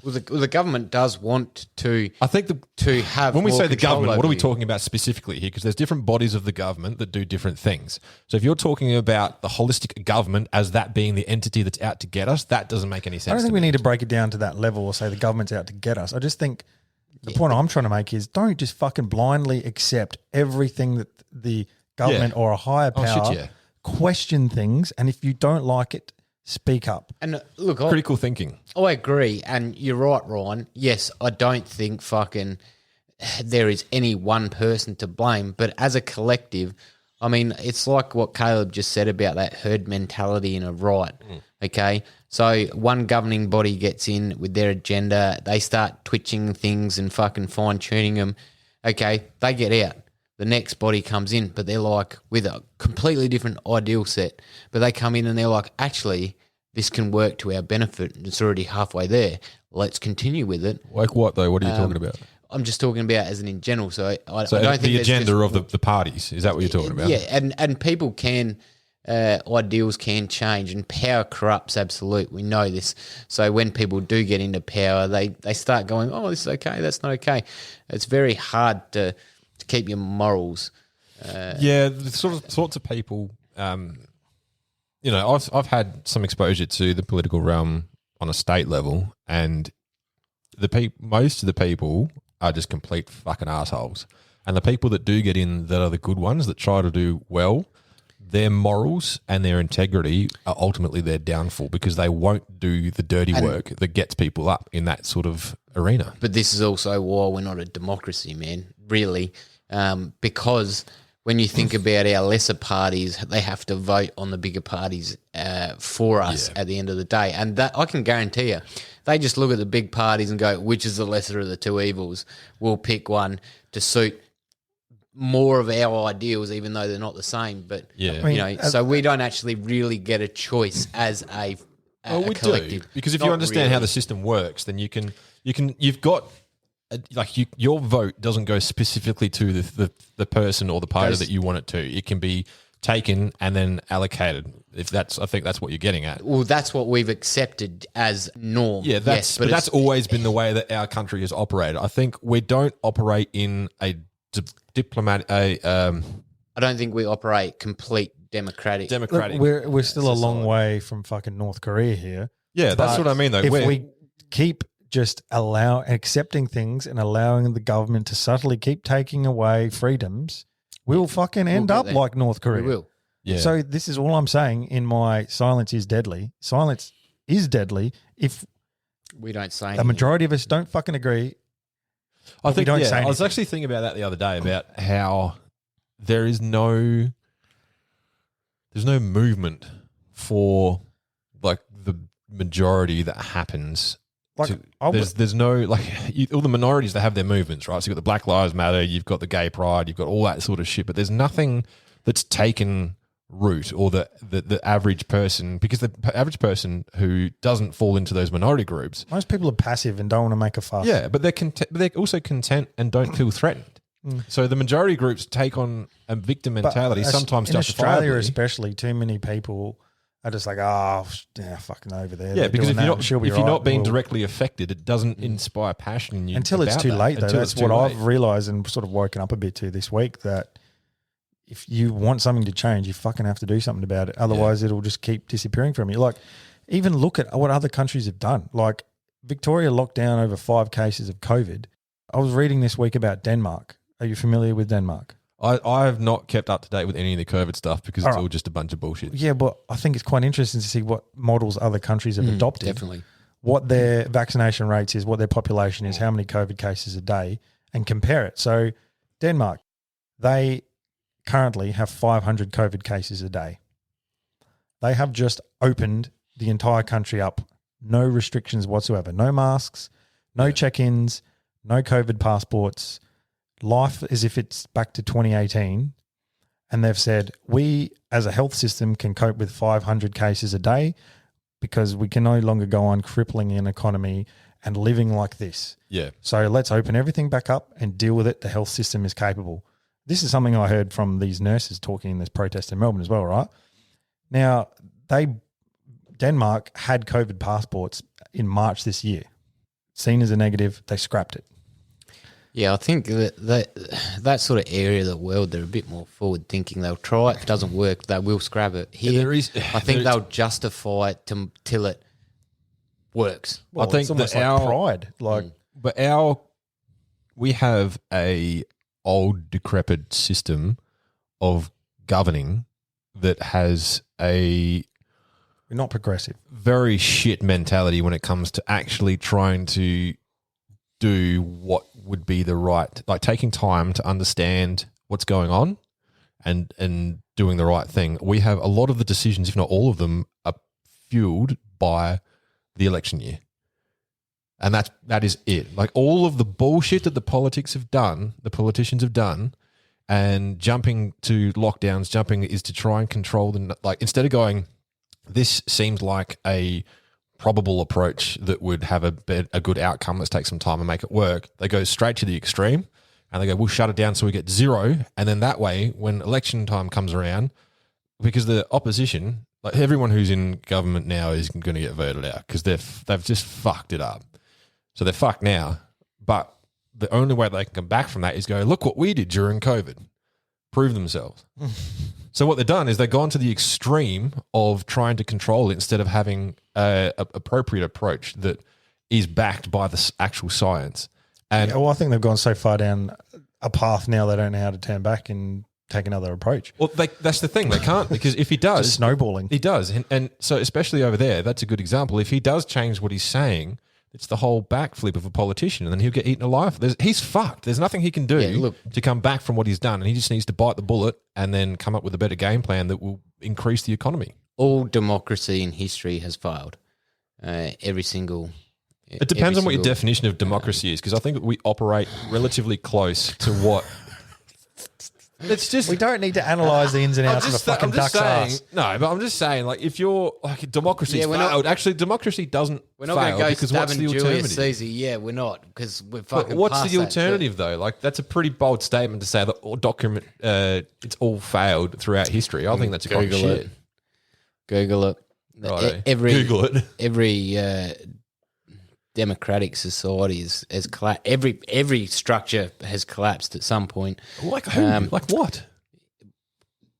Well, the government does want to I think to have when we more say the control government, what over are we you. talking about specifically here? Because there's different bodies of the government that do different things. So if you're talking about the holistic government as that being the entity that's out to get us, that doesn't make any sense. I don't think to we me. need to break it down to that level or say the government's out to get us. I just think the point I'm trying to make is don't just fucking blindly accept everything that the government or a higher Oh, shit, power yeah. question things, and if you don't like it, speak up. And look, Critical thinking. I agree, and you're right, Ryan. Yes, I don't think fucking there is any one person to blame, but as a collective, I mean, it's like what Caleb just said about that herd mentality in a right. Okay, so one governing body gets in with their agenda, they start twitching things and fucking fine tuning them. Okay, they get out. The next body comes in, but they're like with a completely different ideal set. But they come in and they're like, actually, this can work to our benefit. It's already halfway there. Let's continue with it. Like what though? What are you talking about? I'm just talking about as an in general. So I So don't think the there's agenda just- of the parties, is that what you're talking about? Yeah, and people can ideals can change, and power corrupts. Absolute, we know this. So when people do get into power, they start going, "Oh, this is okay. That's not okay." It's very hard to keep your morals. Yeah, the sorts of people. You know, I've had some exposure to the political realm on a state level, and most of the people are just complete fucking assholes. And the people that do get in that are the good ones that try to do well, their morals and their integrity are ultimately their downfall because they won't do the dirty work that gets people up in that sort of arena. But this is also why we're not a democracy, man, really, because when you think about our lesser parties, they have to vote on the bigger parties for us at the end of the day. And that I can guarantee you, they just look at the big parties and go, which is the lesser of the two evils? We'll pick one to suit more of our ideals, even though they're not the same. But, Yeah. you know, so we don't actually really get a choice as a Oh, we collective. do, because if Not you understand how really. the system works, then you've got like your vote doesn't go specifically to the person or the party that you want it to. It can be taken and then allocated. I think that's what you're getting at. Well, that's what we've accepted as norm. Yeah, but that's always been the way that our country has operated. I think we don't operate in a diplomatic. I don't think we operate complete democratic. Look, we're still a long way from fucking North Korea here. Yeah, that's what I mean, though. If we keep just accepting things and allowing the government to subtly keep taking away freedoms, we'll fucking end up like North Korea. We will. Yeah. So this is all I'm saying in my silence is deadly. Silence is deadly if we don't say the majority of us don't fucking agree. I think don't say I was anything. actually thinking about that the other day about how there's no movement for like the majority that happens. Like, there's no like all the minorities that have their movements, right? So you've got the Black Lives Matter, you've got the gay pride, you've got all that sort of shit, but there's nothing that's taken root, or the average person, because the average person who doesn't fall into those minority groups, most people are passive and don't want to make a fuss. yeah, but they're also content and don't feel threatened. So the majority groups take on a victim mentality, sometimes in justifiably. Australia especially, too many people are just like, fucking over there. Yeah, They're because doing if that, you're she'll be not right. being We'll- directly affected, it doesn't inspire passion in you until it's about too that. late, though. Until That's it's what too late. I've realised and sort of woken up a bit to this week, that if you want something to change, you fucking have to do something about it. Otherwise, it'll just keep disappearing from you. Like, even look at what other countries have done. Like, Victoria locked down over 5 cases of COVID. I was reading this week about Denmark. Are you familiar with Denmark? I have not kept up to date with any of the COVID stuff because it's All right. all just a bunch of bullshit. Yeah, but I think it's quite interesting to see what models other countries have adopted. Definitely. What their vaccination rates is, what their population is, how many COVID cases a day, and compare it. So Denmark, they currently have 500 COVID cases a day. They have just opened the entire country up. No restrictions whatsoever. No masks, no check-ins, no COVID passports. Life as if it's back to 2018. And they've said, we as a health system can cope with 500 cases a day because we can no longer go on crippling an economy and living like this. Yeah. So let's open everything back up and deal with it. The health system is capable. This is something I heard from these nurses talking in this protest in Melbourne as well, right? Now, Denmark had COVID passports in March this year. Seen as a negative, they scrapped it. Yeah, I think that sort of area of the world, they're a bit more forward thinking. They'll try it. If it doesn't work, they will scrap it. Here, I think they'll justify it till it works. Well, I think it's almost that like pride. Like, But we have a old decrepit system of governing that has a we're not progressive. very shit mentality when it comes to actually trying to do what would be the right, like taking time to understand what's going on and doing the right thing. We have a lot of the decisions, if not all of them, are fueled by the election year. And that is it. Like all of the bullshit that the politicians have done, and jumping to lockdowns, is to try and control instead of going, this seems like a probable approach that would have a good outcome. Let's take some time and make it work. They go straight to the extreme and they go, we'll shut it down so we get 0. And then that way, when election time comes around, because the opposition, like everyone who's in government now is going to get voted out because they've just fucked it up. So they're fucked now. But the only way they can come back from that is go, look what we did during COVID. Prove themselves. So what they've done is they've gone to the extreme of trying to control it instead of having an appropriate approach that is backed by the actual science. And I think they've gone so far down a path now they don't know how to turn back and take another approach. well, that's the thing. They can't, because if he does, Just snowballing. he does. And so especially over there, that's a good example. If he does change what he's saying, it's the whole backflip of a politician, and then he'll get eaten alive. He's fucked. There's nothing he can do to come back from what he's done, and he just needs to bite the bullet and then come up with a better game plan that will increase the economy. All democracy in history has failed. Every single. It depends on what your definition of democracy is, because I think we operate relatively close to what It's just We don't need to analyse the ins and outs of a fucking duck's ass. No, but I'm just saying, like, if you're like democracy's we're not- failed, actually, democracy doesn't We're not fail going to go because what's stabbing the Julius alternative? Caesar. Yeah, we're not because we're fucking. But what's past the that. alternative though? Like, that's a pretty bold statement to say that all document it's all failed throughout history. I think that's a fucking Google shit. it. Google it. Righto. Every Google it. every democratic society has collapsed. Every structure has collapsed at some point. Like who? Like what?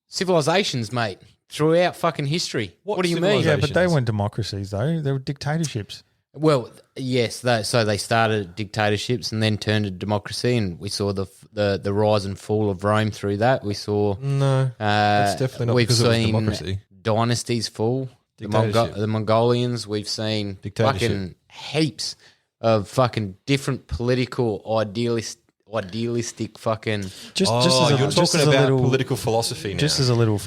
Civilizations, mate, throughout fucking history. What do you mean? Yeah, but they weren't democracies though. They were dictatorships. Well, yes. So they started dictatorships and then turned to democracy, and we saw the rise and fall of Rome through that. We saw No, that's definitely not we've because it was seen democracy. dynasties fall. Dictatorship. The Mongolians. We've seen Dictatorship. fucking heaps of fucking different political idealistic fucking. Just Oh, as you're just talking as a about little, political philosophy now. Just as a little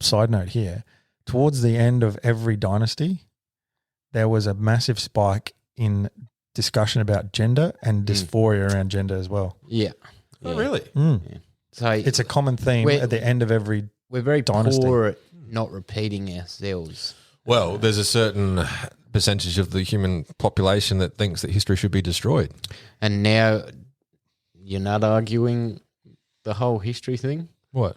side note here, towards the end of every dynasty, there was a massive spike in discussion about gender and dysphoria around gender as well. Yeah. Oh, really? So It's a common theme We're- at the end of every. we're very dynasty. poor at not repeating ourselves. Well, there's a certain percentage of the human population that thinks that history should be destroyed. And now you're not arguing the whole history thing? What?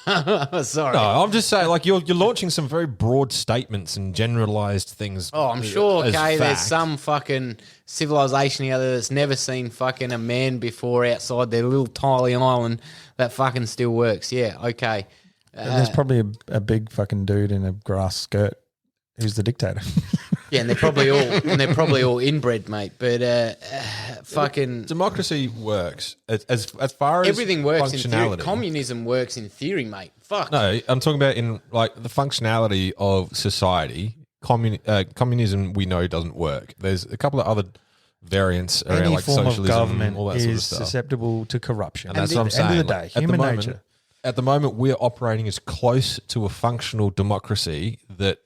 Sorry. No, I'm just saying, like, you're launching some very broad statements and generalized things. Oh, I'm sure, as okay, there's fact. some fucking civilization out there that's never seen fucking a man before outside their little tiny island that fucking still works. Yeah, okay. There's probably a big fucking dude in a grass skirt who's the dictator. Yeah, and they're probably all inbred, mate. But fucking Democracy works as far as everything works in theory. functionality. Communism works in theory, mate. Fuck. No, I'm talking about in like the functionality of society. Communism we know doesn't work. There's a couple of other variants around Any like form of socialism, government all that sort of is stuff. susceptible to corruption. And that's what I'm saying. End of the Like, day, human moment, nature. At the moment, we're operating as close to a functional democracy that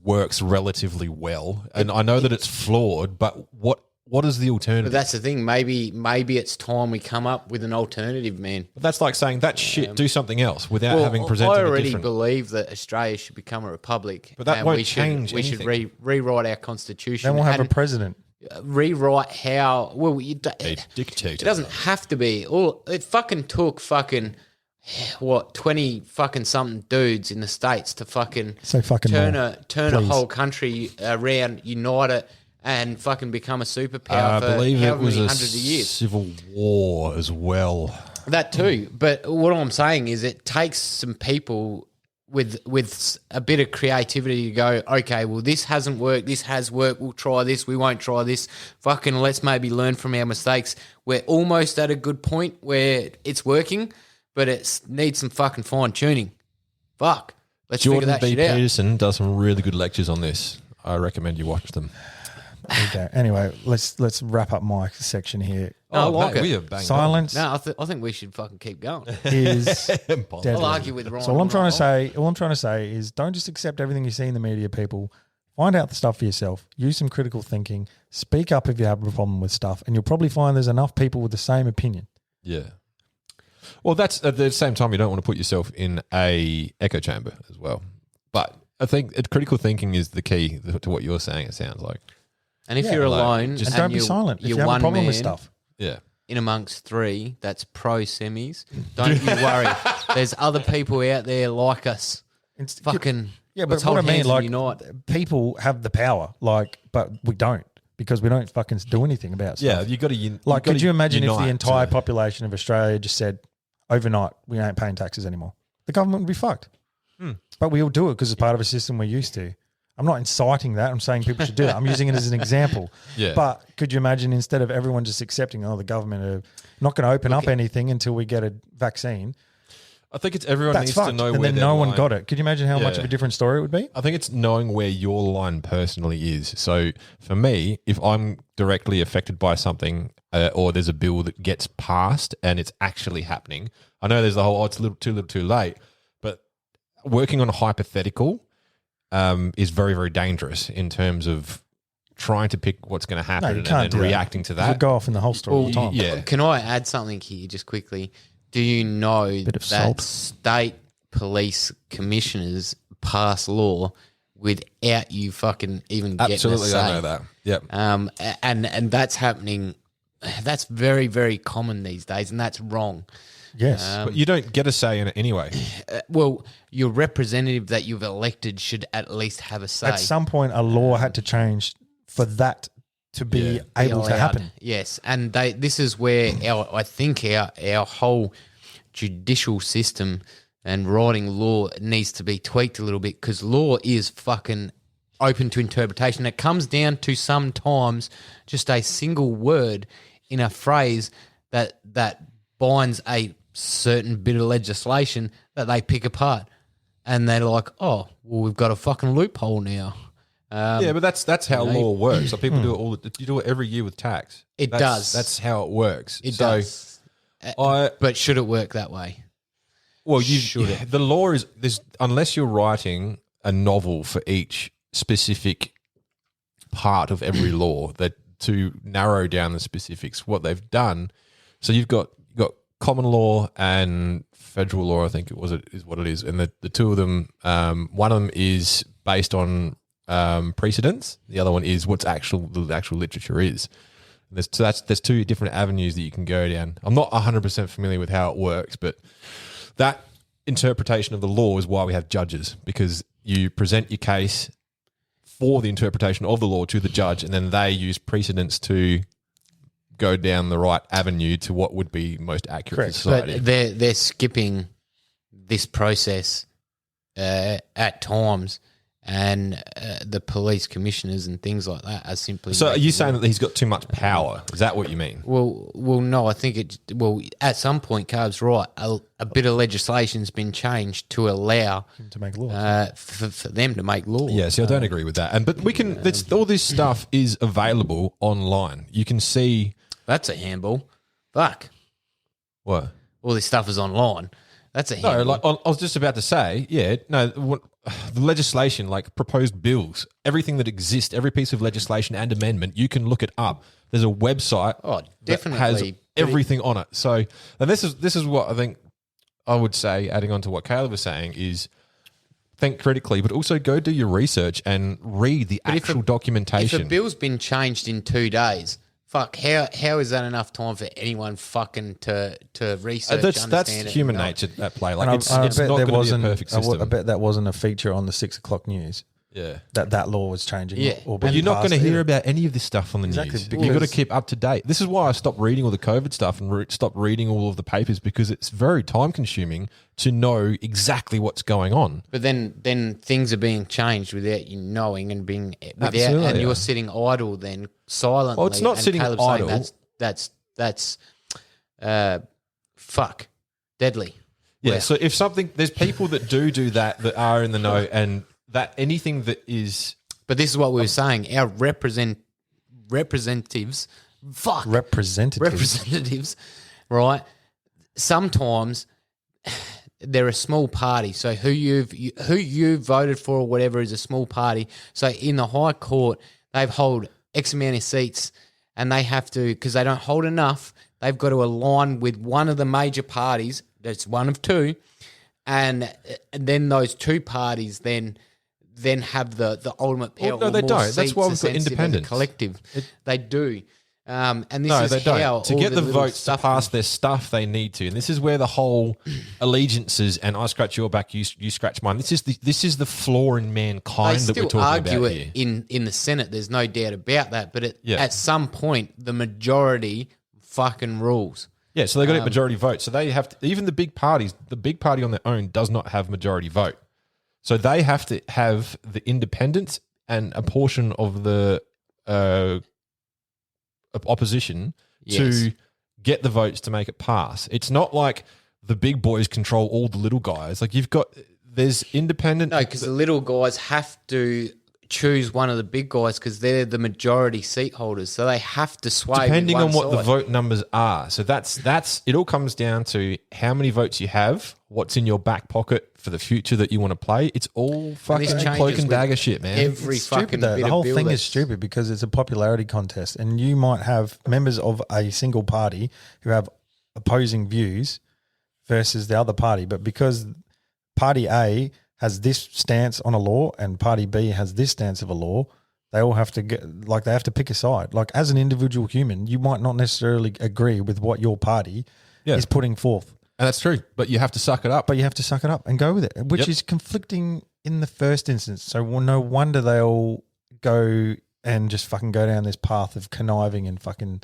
works relatively well. And I know that it's flawed, but what is the alternative? But that's the thing. Maybe it's time we come up with an alternative, man. But that's like saying that shit. Do something else without having presented. I a already different. believe that Australia should become a republic. But that and won't we change should, We should anything. rewrite our constitution. Then we'll have a and president. rewrite how. Well, A dictator. it doesn't have to be. It fucking took fucking 20 fucking something dudes in the States to fucking Say fucking turn more, a please. whole country around, unite it, and fucking become a superpower I for believe it however was many a hundreds of years. civil war as well. That too. But what I'm saying is it takes some people with a bit of creativity to go, okay, well, this hasn't worked. This has worked. We'll try this. We won't try this. Fucking let's maybe learn from our mistakes. We're almost at a good point where it's working, but it needs some fucking fine tuning. Fuck. Let's figure Jordan that B. shit out. Peterson does some really good lectures on this. I recommend you watch them. Okay. Anyway, let's wrap up my section here. No, I like mate, it. we have banged Silence No, I think we should fucking keep going. is on. deadly. I'll argue with Ryan. So all I'm trying to Ryan. say, is don't just accept everything you see in the media, people. Find out the stuff for yourself. Use some critical thinking. Speak up if you have a problem with stuff, and you'll probably find there's enough people with the same opinion. Yeah. Well, that's at the same time, you don't want to put yourself in a echo chamber as well. But I think critical thinking is the key to what you're saying, it sounds like. And if Yeah, you're like, alone, And don't be silent if you you're have a one problem man with stuff. Yeah. in amongst three that's pro semis, don't you worry. There's other people out there like us. It's, Fucking yeah, let's but what I hold mean, hands like, and unite. people have the power, like, but we don't because we don't fucking do anything about stuff. Yeah, you got to Like, could you imagine if the entire population of Australia just said, overnight, we ain't paying taxes anymore? The government would be fucked. But we all do it because it's part of a system we're used to. I'm not inciting that. I'm saying people should do that. I'm using it as an example. Yeah. But could you imagine instead of everyone just accepting, the government are not going to open up anything until we get a vaccine? I think it's everyone That's needs fucked. to know And where then their no one line- got it. Could you imagine how much Yeah. of a different story it would be? I think it's knowing where your line personally is. So for me, if I'm directly affected by something or there's a bill that gets passed and it's actually happening, I know there's the whole, it's a little too late, but working on a hypothetical is very, very dangerous in terms of trying to pick what's going to happen you and can't then do that. reacting to It that. would go off in the holster all the time. Yeah. Can I add something here just quickly? Do you know Bit of that salt. state police commissioners pass law without you fucking even Absolutely, getting a say? I know that. Yep. And that's happening. That's very, very common these days, and that's wrong. Yes. But you don't get a say in it anyway. Well, your representative that you've elected should at least have a say. At some point, a law had to change for that to be able to allowed. happen. Yes, and this is where I think our whole judicial system and writing law needs to be tweaked a little bit, because law is fucking open to interpretation. It comes down to sometimes just a single word in a phrase that binds a certain bit of legislation that they pick apart, and they're like, oh, well, we've got a fucking loophole now. Yeah, but that's how law works. So people do it you do it every year with tax. It does. That's how it works. It so does. But should it work that way? Well, the law is this, unless you're writing a novel for each specific part of every law, that to narrow down the specifics. What they've done, so you've got common law and federal law, I think is what it is, and the two of them, one of them is based on precedents. The other one is what's the actual literature is. There's two different avenues that you can go down. I'm not 100% familiar with how it works, but that interpretation of the law is why we have judges, because you present your case for the interpretation of the law to the judge, and then they use precedents to go down the right avenue to what would be most accurate for society. But they're skipping this process at times, and the police commissioners and things like that are simply. So are you saying that he's got too much power? Is that what you mean? Well, no. I think at some point, Carb's right. A bit of legislation's been changed to allow To make laws. for them to make law. Yeah, see, I don't agree with that. But we can. All this stuff is available online. You can see That's a handball. Fuck. what. All this stuff is online. That's a No, handball. like I was just about to say, the legislation, like proposed bills, everything that exists, every piece of legislation and amendment, you can look it up. There's a website that has definitely. everything on it. So, and this is what I think I would say, adding on to what Caleb was saying, is think critically, but also go do your research and read the actual documentation. If a bill's been changed in 2 days, fuck, how is that enough time for anyone fucking to research, that's understand it? human and know? nature at play. Like And it's not going to be a perfect system. I bet that wasn't a feature on the 6 o'clock news. Yeah. That law was changing. Yeah. or But being you're not going to passed hear either. about any of this stuff on the Exactly, news. because- You've got to keep up to date. This is why I stopped reading all the COVID stuff and stopped reading all of the papers, because it's very time consuming to know exactly what's going on. But then things are being changed without you knowing and Absolutely, and yeah. you're sitting idle then silently. Well, it's not and sitting Caleb's idle. saying that's fuck, deadly. Yeah. Wow. So if there's people that do that are in the know, and that anything that is. But this is what we were saying. Our representatives, right? Sometimes they're a small party. So who you voted for or whatever is a small party. So in the High Court, they've hold X amount of seats, and they have to, because they don't hold enough, they've got to align with one of the major parties. That's one of two, and then those two parties then have the ultimate power. Well, no, or they more don't. That's why we've got seats, essentially, as a independents. collective. They do. And this No, is they how don't. To all get the little votes to stuff pass their stuff, they need to, and this is where the whole allegiances and I scratch your back, you scratch mine. This is the flaw in They mankind that we're still talking argue about it here. in the Senate. There's no doubt about that. But Yeah. at some point, the majority fucking rules. Yeah, so they got to get majority vote. So they have to, even the big parties, the big party on their own does not have majority vote. So they have to have the independents and a portion of the opposition Yes. to get the votes to make it pass. It's not like the big boys control all the little guys. Like there's independent. No, because the little guys have to choose one of the big guys because they're the majority seat holders, so they have to sway. Depending with on one what the side. vote numbers are. So that's it all comes down to how many votes you have, what's in your back pocket for the future that you want to play. It's all fucking changes cloak and with dagger shit, man. Every It's fucking stupid though. bit The of whole bill thing is that's- stupid because it's a popularity contest, and you might have members of a single party who have opposing views versus the other party, but because Party A has this stance on a law and Party B has this stance of a law, they all have to they have to pick a side. Like as an individual human, you might not necessarily agree with what your party is putting forth. And that's true, but you have to suck it up. But you have to suck it up and go with it, which is conflicting in the first instance. So no wonder they all go and just fucking go down this path of conniving and fucking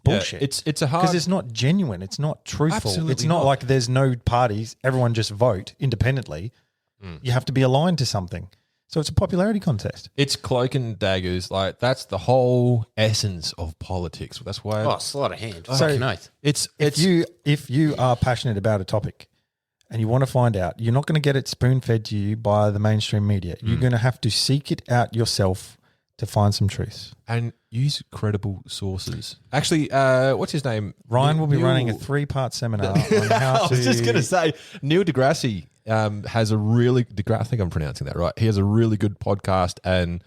bullshit. It's a hard Because it's not genuine. It's not truthful. Absolutely it's not not. like there's no parties. Everyone just vote independently. You have to be aligned to something. So it's a popularity contest. It's cloak and daggers. Like that's the whole essence of politics. That's why Oh, sleight of hand. So- Fucking oath. it's If you are passionate about a topic and you want to find out, you're not going to get it spoon fed to you by the mainstream media. You're going to have to seek it out yourself to find some truths. and use credible sources. Actually, what's his name? Ryan will be Neil- running a 3-part seminar on how I to. was just going to say, Neil deGrasse has a really, I think I'm pronouncing that right. He has a really good podcast, and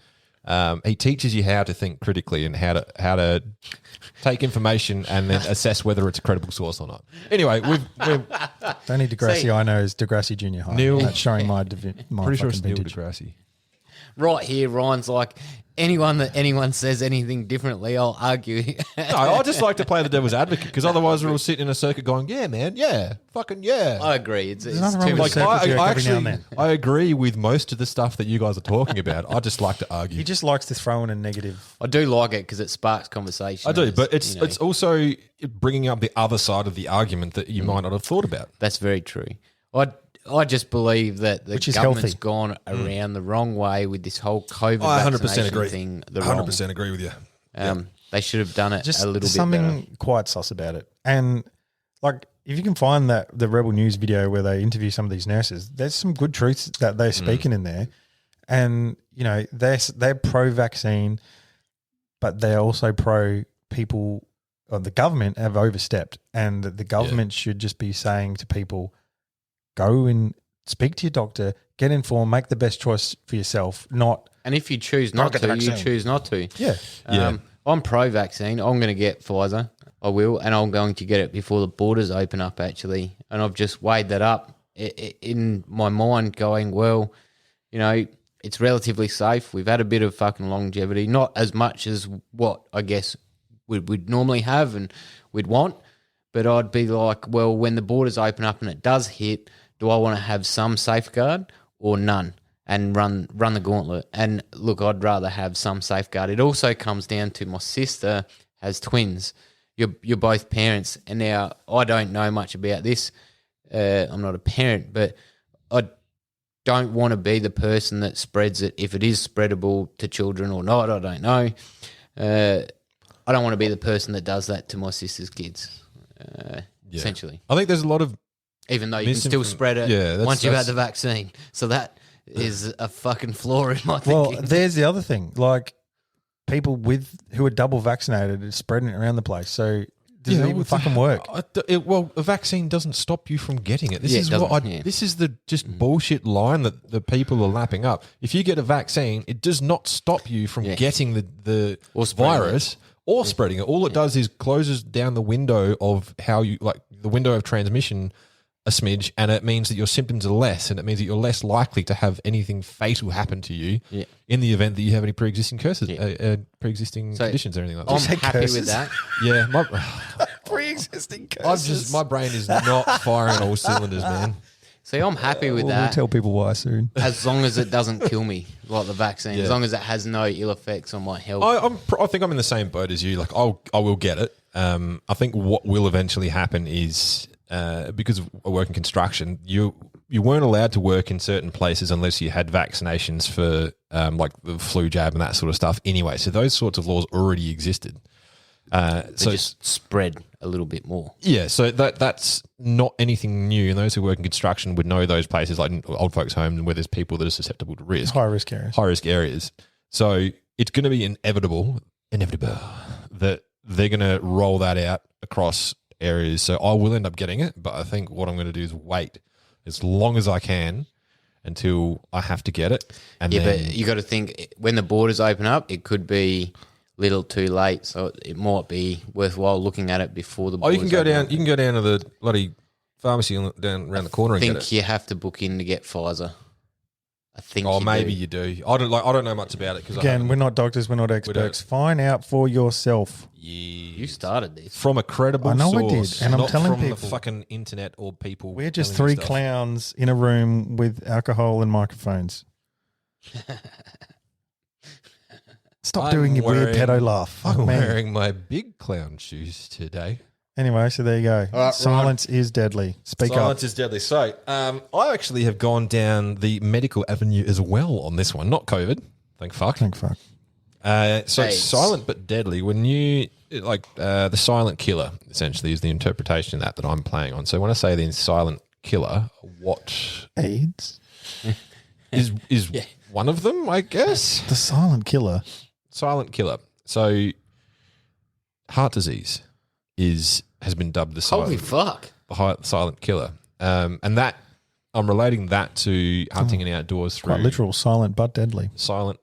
he teaches you how to think critically and how to take information and then assess whether it's a credible source or not. Anyway, we've The only Degrassi See- I know is Degrassi Junior High. Neil- That's showing my my pretty sure it's fucking Neil vintage. deGrasse. Right here, Ryan's like, anyone says anything differently, I'll argue. No, I just like to play the devil's advocate because otherwise we're all sitting in a circuit going, yeah, man, yeah, fucking yeah. I agree. It's nothing wrong too with much. circle jerk every now and actually, then. I agree with most of the stuff that you guys are talking about. I just like to argue. He just likes to throw in a negative. I do like it because it sparks conversation. I do, It's, but it's you know, it's also bringing up the other side of the argument that you might not have thought about. that's very true. I just believe that the Which is government's healthy. gone around the wrong way with this whole COVID I 100% vaccination agree. thing. The wrong. agree with you. They should have done it Just a little bit something better. quite sus about it. And like, if you can find the Rebel News video where they interview some of these nurses, there's some good truths that they're speaking in there. And you know, they're pro-vaccine, but they're also pro people. Or the government have overstepped, and the government should just be saying to people, go and speak to your doctor, get informed, make the best choice for yourself. Not And if you choose not get the to, you vaccine. choose not to. yeah. I'm pro-vaccine. I'm going to get Pfizer. I will, and I'm going to get it before the borders open up, actually. And I've just weighed that up in my mind going, well, you know, it's relatively safe. We've had a bit of fucking longevity, not as much as what I guess we'd normally have and we'd want. But I'd be like, well, when the borders open up and it does hit, do I want to have some safeguard or none? And run the gauntlet. And look, I'd rather have some safeguard. It also comes down to my sister has twins. You're both parents, and now I don't know much about this. I'm not a parent, but I don't want to be the person that spreads it. If it is spreadable to children or not, I don't know. I don't want to be the person that does that to my sister's kids. Essentially, I think there's a lot of even though you can still spread it Yeah, once you've had the vaccine. So that is a fucking flaw in my Well, thinking. there's the other thing. Like people who are double vaccinated are spreading it around the place. So does it even fucking work? Well, a vaccine doesn't stop you from getting it. This Yeah, it is what doesn't, yeah. this is the just bullshit line that the people are lapping up. If you get a vaccine, it does not stop you from getting the Or spreading virus or spreading it. All it does is closes down the window of how you like the window of transmission a smidge, and it means that your symptoms are less, and it means that you're less likely to have anything fatal happen to you in the event that you have any pre-existing pre-existing conditions or anything like I'm that. happy curses? with that. Yeah, Pre-existing my brain is not firing all cylinders, man. See, I'm happy with We'll that tell people why soon. as long as it doesn't kill me, like the vaccine. Yeah. As long as it has no ill effects on my health. I think I'm in the same boat as you. Like, I will get it. I think what will eventually happen is because I work in construction, you weren't allowed to work in certain places unless you had vaccinations for like the flu jab and that sort of stuff. Anyway, so those sorts of laws already existed. So just spread a little bit more. Yeah, so that's not anything new. And those who work in construction would know those places like old folks' homes where there's people that are susceptible to risk. High risk areas. High risk areas. So it's going to be inevitable that they're going to roll that out across areas. So I will end up getting it, but I think what I'm going to do is wait as long as I can until I have to get it. And but you got to think when the borders open up, it could be little too late, so it might be worthwhile looking at it before the. You can go down. You can go down to the bloody pharmacy down around the corner and get it. I think you have to book in to get Pfizer. I think. Oh, maybe you do. I don't know much about it because again, we're not doctors, we're not experts. Find out for yourself. You started this from a credible I know source, I did, and I'm telling from people the fucking internet or people. We're just three clowns in a room with alcohol and microphones. Stop doing your weird pedo laugh. Fuck, I'm man. wearing my big clown shoes today. Anyway, so there you go. Right, Silence is deadly. Speak up. Silence is deadly. So I actually have gone down the medical avenue as well on this one. Not COVID. Thank fuck. Thank fuck. So it's silent but deadly. When you the silent killer essentially is the interpretation of that I'm playing on. So when I say the silent killer, what AIDS is one of them, I guess. The silent killer. Silent killer. So heart disease has been dubbed the silent killer. And that I'm relating that to hunting and outdoors through quite literal, silent but deadly. Silent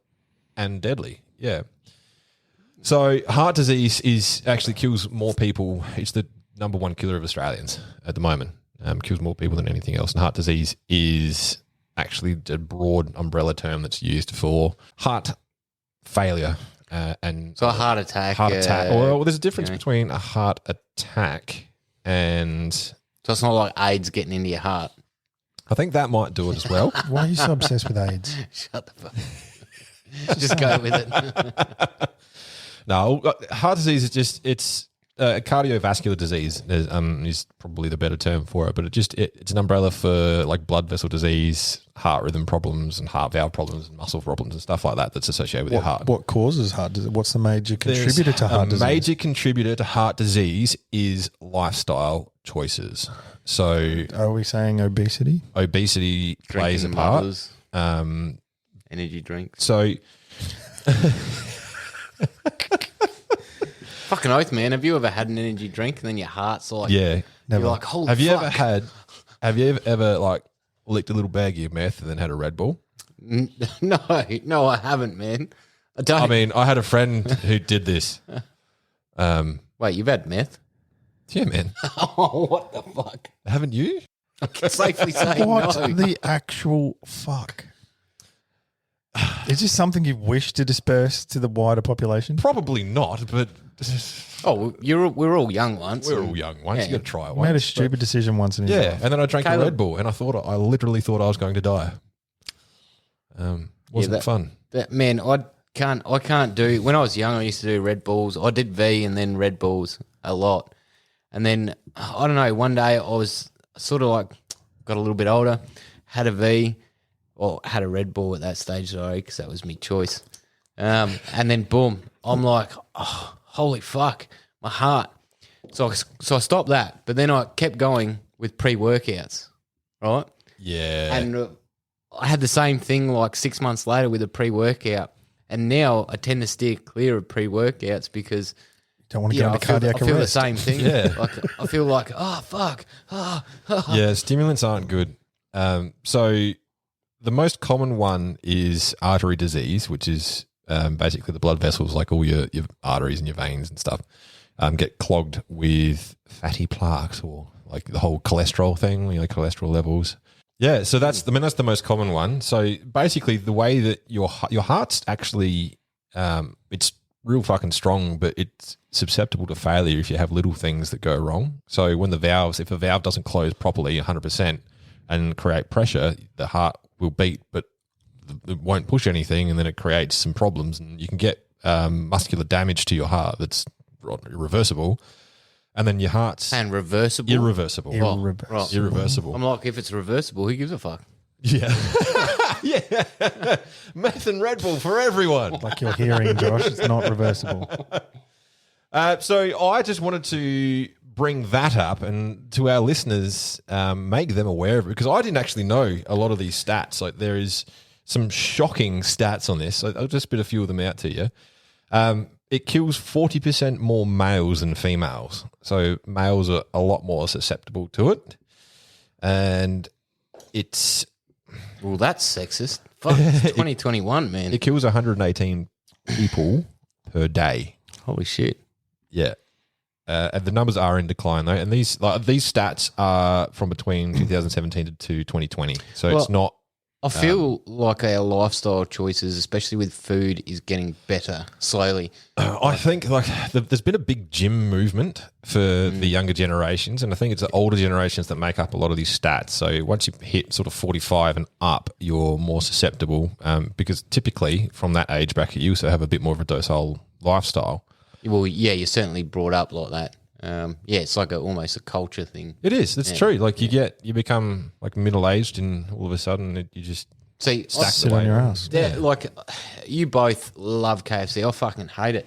and deadly. Yeah. So heart disease actually kills more people. It's the number one killer of Australians at the moment. Kills more people than anything else. And heart disease is actually a broad umbrella term that's used for heart failure. And so a heart attack. Well, there's a difference between a heart attack and. So it's not like AIDS getting into your heart. I think that might do it as well. Why are you so obsessed with AIDS? Shut the fuck. Just go with it. No, heart disease is it's a cardiovascular disease is probably the better term for it, but it's an umbrella for like blood vessel disease, heart rhythm problems, and heart valve problems, and muscle problems, and stuff like that. That's associated with your heart. What causes heart disease? What's the major contributor to heart disease? A major contributor to heart disease is lifestyle choices. So, are we saying obesity? Obesity plays a part. Energy drinks. So. Fucking oath, man. Have you ever had an energy drink and then your heart's like, never. You're like, holy Have fuck. Have you ever like licked a little baggie of meth and then had a Red Bull? No, I haven't, man. I don't. I mean, I had a friend who did this. Wait, you've had meth? Yeah, man. Oh, what the fuck? Haven't you? I can safely say what no. the actual fuck? Is this something you wish to disperse to the wider population? Probably not, but Oh, we're all young once. we're all young once. Yeah. You got to try it I once. made a stupid decision once in his Yeah, life. and then I drank a Caleb. Red Bull, and I literally thought I was going to die. Wasn't fun. Man, I can't do. When I was young, I used to do Red Bulls. I did V and then Red Bulls a lot, and then I don't know. One day I was sort of like got a little bit older, had a V, or had a Red Bull at that stage, sorry, because that was my choice. And then boom, I'm like, oh, holy fuck, my heart. So I stopped that, but then I kept going with pre-workouts, right? Yeah. And I had the same thing like 6 months later with a pre-workout, and now I tend to steer clear of pre-workouts because Don't want to go into cardiac I feel the arrest. same thing. Yeah. Like I feel like, oh fuck, Yeah, stimulants aren't good. So the most common one is artery disease, which is basically the blood vessels, like all your arteries and your veins and stuff, get clogged with fatty plaques or like the whole cholesterol thing, cholesterol levels. Yeah, so that's the most common one. So basically, the way that your heart's actually it's real fucking strong, but it's susceptible to failure if you have little things that go wrong. So when if a valve doesn't close properly 100% and create pressure, the heart will beat, but it won't push anything, and then it creates some problems, and you can get muscular damage to your heart that's irreversible. And then your heart's and irreversible. Irreversible. I'm like, if it's reversible, who gives a fuck? Yeah. Yeah. Meth and Red Bull for everyone. Like your hearing, Josh, it's not reversible. So I just wanted to bring that up and to our listeners, make them aware of it, because I didn't actually know a lot of these stats. Like there is some shocking stats on this. I'll just spit a few of them out to you. It kills 40% more males than females. So males are a lot more susceptible to it. And it's... Well, that's sexist. Fuck, it's 2021, man. It kills 118 people per day. Holy shit. Yeah. And the numbers are in decline, though. And these stats are from between 2017 to 2020. So it's not... I feel like our lifestyle choices, especially with food, is getting better slowly. I think there's been a big gym movement for the younger generations, and I think it's the older generations that make up a lot of these stats. So once you hit sort of 45 and up, you're more susceptible because typically from that age bracket, you also have a bit more of a docile lifestyle. Well, yeah, you're certainly brought up like that. Yeah, it's like almost a culture thing. It is. It's true. Like you become like middle aged, and all of a sudden you just sit on your ass. Like you both love KFC. I fucking hate it.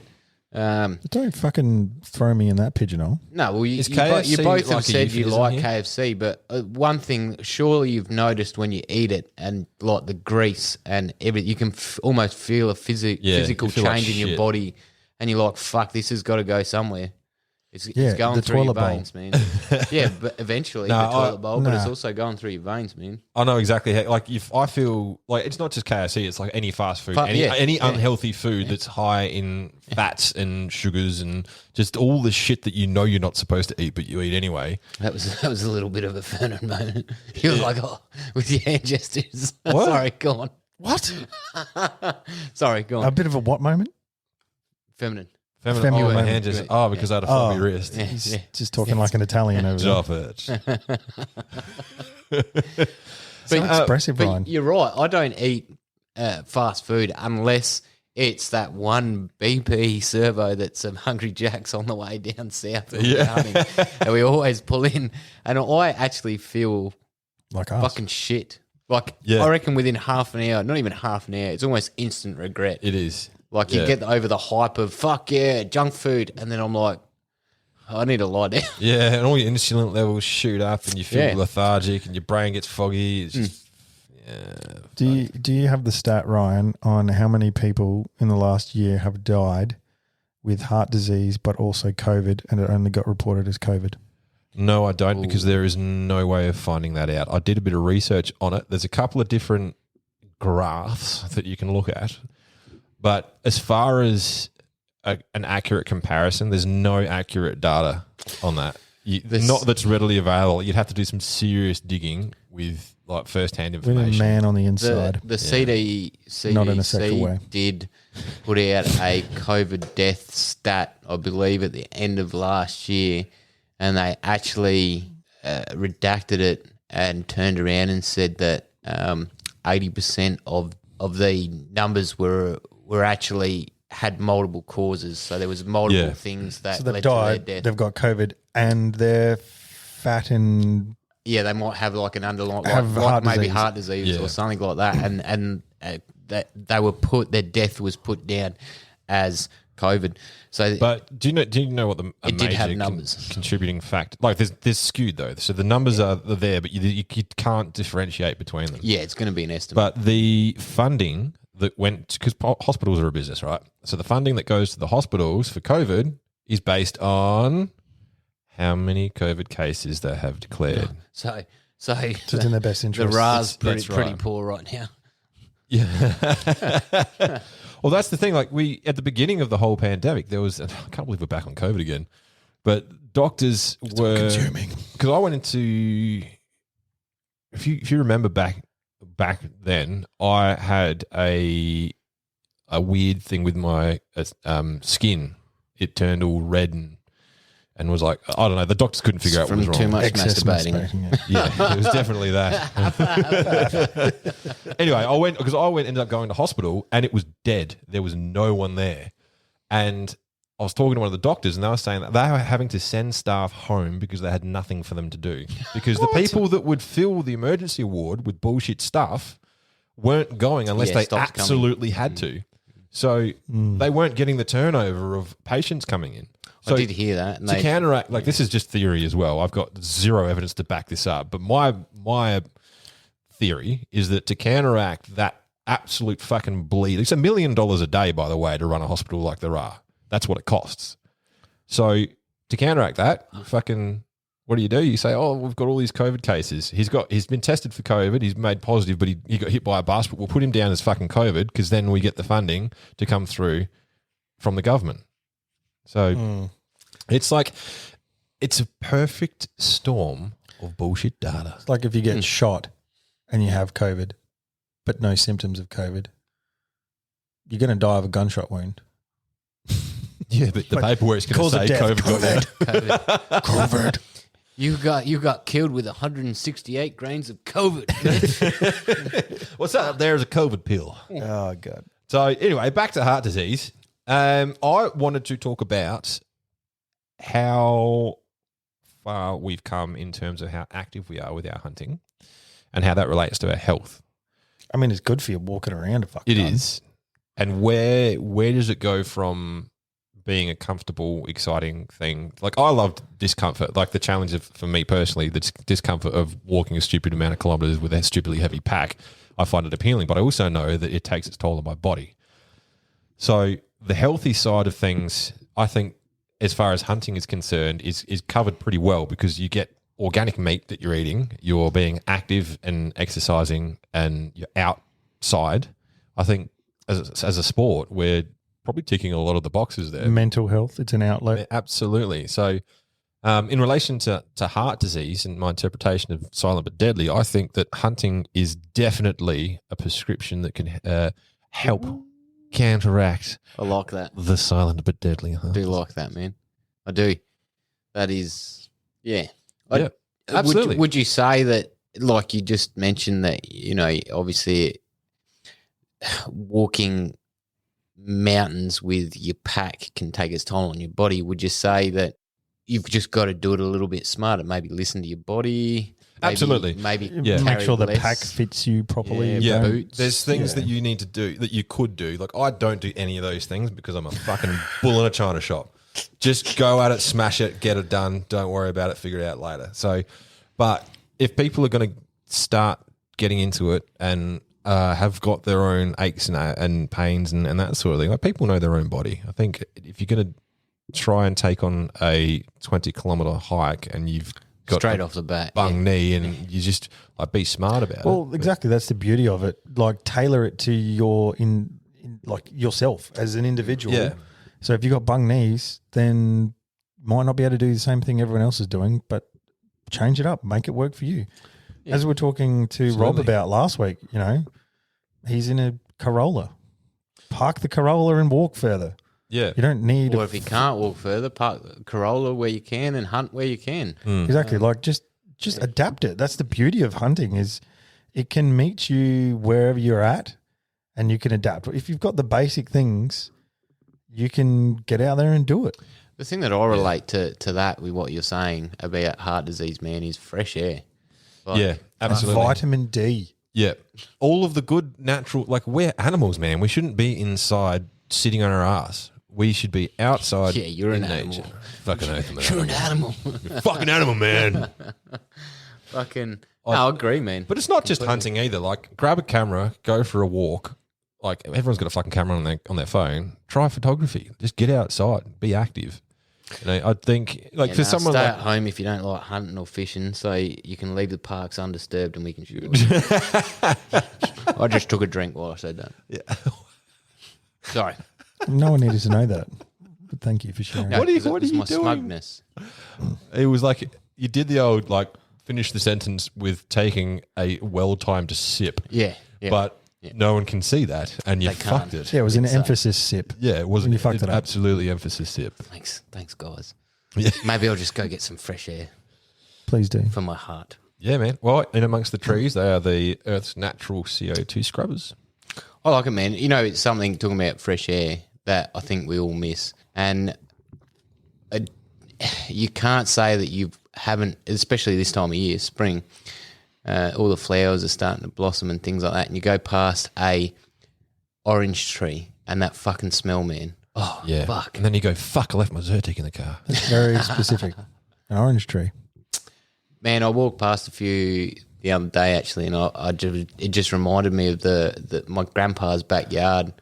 Don't fucking throw me in that pigeonhole. No, well, you KFC both like have a said you euphemism like here? KFC, but one thing surely you've noticed when you eat it and like the grease and everything, you can almost feel a physical you feel like change in your shit. body, and you're like, "Fuck, this has got to go somewhere." It's Yeah, going the through your toilet bowl. veins, man. Yeah, but eventually No, the toilet bowl, but it's nah. also going through your veins, man. I know exactly how, like if I feel like it's not just KFC, it's like any fast food, Yeah, any yeah. unhealthy food that's high in fats and sugars and just all the shit that you know you're not supposed to eat, but you eat anyway. That was a little bit of a Fernan moment. You were like, oh, with your hand gestures. What? Sorry, go on. What? Sorry, go A on. bit of a what moment? Feminine. Feminine my moment. hand just because I had a floppy wrist. Yeah, He's yeah. just talking like an Italian over there. Drop it. So expressive, But Ryan. you're right. I don't eat fast food unless it's that one BP servo that's some Hungry Jacks on the way down south. Yeah. And we always pull in. And I actually feel Like us. fucking shit. Like, Yeah. I reckon within half an hour, not even half an hour, it's almost instant regret. It is. Like, you get over the hype of, fuck yeah, junk food. And then I'm like, I need to lie down. Yeah, and all your insulin levels shoot up and you feel Yeah. lethargic and your brain gets foggy. It's just, Do you have the stat, Ryan, on how many people in the last year have died with heart disease but also COVID, and it only got reported as COVID? No, I don't, because there is no way of finding that out. I did a bit of research on it. There's a couple of different graphs that you can look at. But as far as an accurate comparison, there's no accurate data on that. Not that's readily available. You'd have to do some serious digging with like first-hand With a information. man on the inside. The CDC Not in a sexual way. did put out a COVID death stat, I believe, at the end of last year, and they actually redacted it and turned around and said that 80% of the numbers were actually had multiple causes. So there was multiple things that So led they've to their died, death. they've got COVID, and they're fat and Yeah, they might have like an underlying, Have like heart maybe disease. heart disease Yeah. or something like that, and that they were their death was put down as COVID. So, But do you know what the It did major have numbers. contributing factor? Like there's skewed though, so the numbers are there, but you can't differentiate between them. yeah, it's going to be an estimate. But the funding that went, because hospitals are a business, right? So the funding that goes to the hospitals for COVID is based on how many COVID cases they have declared. so it's in their best the interest. RA's That's pretty right. poor right now. Yeah. Well, that's the thing. Like at the beginning of the whole pandemic, there was, I can't believe we're back on COVID again, but doctors were consuming. because I went into, if you remember back then, I had a weird thing with my skin. It turned all red and was like, I don't know. The doctors couldn't figure out what From was wrong. too much Excess masturbating. yeah. Yeah, it was definitely that. Anyway, ended up going to hospital and it was dead. There was no one there. And I was talking to one of the doctors and they were saying that they were having to send staff home because they had nothing for them to do. Because the people that would fill the emergency ward with bullshit stuff weren't going unless Yeah, they stopped coming. absolutely had to. So they weren't getting the turnover of patients coming in. I did hear that. And To counteract, like this is just theory as well. I've got zero evidence to back this up, but my theory is that to counteract that absolute fucking bleed, it's $1 million a day, by the way, to run a hospital like there are. That's what it costs. So to counteract that, what do? You say, oh, we've got all these COVID cases. He's been tested for COVID. He's made positive, but he got hit by a bus. But we'll put him down as fucking COVID because then we get the funding to come through from the government. So it's like it's a perfect storm of bullshit data. It's like if you get shot and you have COVID, but no symptoms of COVID, you're going to die of a gunshot wound. Yeah, but the paperwork's going to say COVID. COVID. You got killed with 168 grains of COVID. What's that up there is a COVID pill. Oh, God. So anyway, back to heart disease. I wanted to talk about how far we've come in terms of how active we are with our hunting and how that relates to our health. I mean, it's good for you walking around a fucking It is. And where does it go from being a comfortable, exciting thing? Like I loved discomfort, like the challenge of, for me personally, the discomfort of walking a stupid amount of kilometers with a stupidly heavy pack. I find it appealing, but I also know that it takes its toll on my body. So the healthy side of things, I think, as far as hunting is concerned, is covered pretty well because you get organic meat that you're eating, you're being active and exercising, and you're outside. I think as a sport, we're probably ticking a lot of the boxes there. mental health. It's an outlet. Yeah, absolutely. So in relation to heart disease and my interpretation of silent but deadly, I think that hunting is definitely a prescription that can help counteract I like that. the silent but deadly. I do like that, man. I do. That is, yeah. Yeah, absolutely. Would you say that, like you just mentioned, that, obviously walking mountains with your pack can take its toll on your body? Would you say that you've just got to do it a little bit smarter? Maybe listen to your body. Absolutely. Maybe Make carry sure the less. pack fits you properly. Yeah, boots. there's things that you need to do that you could do. Like I don't do any of those things because I'm a fucking bull in a china shop. Just go at it, smash it, get it done. Don't worry about it. Figure it out later. So, but if people are going to start getting into it and have got their own aches and pains and that sort of thing, like people know their own body. I think if you're going to try and take on a 20-kilometer hike and you've got straight off the bat, bung knee, and you just like be smart about it. Well, exactly. That's the beauty of it. Like tailor it to your like yourself as an individual. Yeah. So if you got bung knees, then might not be able to do the same thing everyone else is doing, but change it up, make it work for you. Yeah. As we were talking to Rob about last week, he's in a Corolla. Park the Corolla and walk further. Yeah. You don't need. Or if you can't walk further, park the Corolla where you can and hunt where you can. Exactly. Like just adapt it. That's the beauty of hunting, is it can meet you wherever you're at and you can adapt. If you've got the basic things, you can get out there and do it. The thing that I relate to that with what you're saying about heart disease, man, is fresh air. Yeah, absolutely. Vitamin D. Yeah. All of the good natural, like we're animals, man. We shouldn't be inside sitting on our ass. We should be outside. Yeah, you're in an nature. animal. Fucking oath, man. You're an animal. You're fucking animal, man. Fucking. No, I agree, man. But it's not just hunting either. Like, grab a camera, go for a walk. Like, everyone's got a fucking camera on their phone. Try photography. Just get outside. Be active. I think, like, for someone stay like at home if you don't like hunting or fishing, so you can leave the parks undisturbed and we can shoot. I just took a drink while I said that. Yeah. Sorry. No one needed to know that. But thank you for sharing. No, What are you my doing? smugness. It was like you did the old, like, finish the sentence with taking a well-timed sip. Yeah. But no one can see that, and you They can't. fucked it. Yeah, it was an It's, emphasis sip. Yeah, it was. And you fucked it up. Absolutely emphasis sip. Thanks, guys. Yeah. Maybe I'll just go get some fresh air Please do. for my heart. Yeah, man. Well, in amongst the trees, they are the Earth's natural CO2 scrubbers. I like it, man. It's something, talking about fresh air, that I think we all miss. And you can't say that you haven't, especially this time of year, spring, all the flowers are starting to blossom and things like that. And you go past a orange tree and that fucking smell, man. Oh, Yeah. fuck. And then you go, fuck, I left my Zyrtec in the car. Very specific. An orange tree. Man, I walked past a few the other day actually, and it just reminded me of my grandpa's backyard,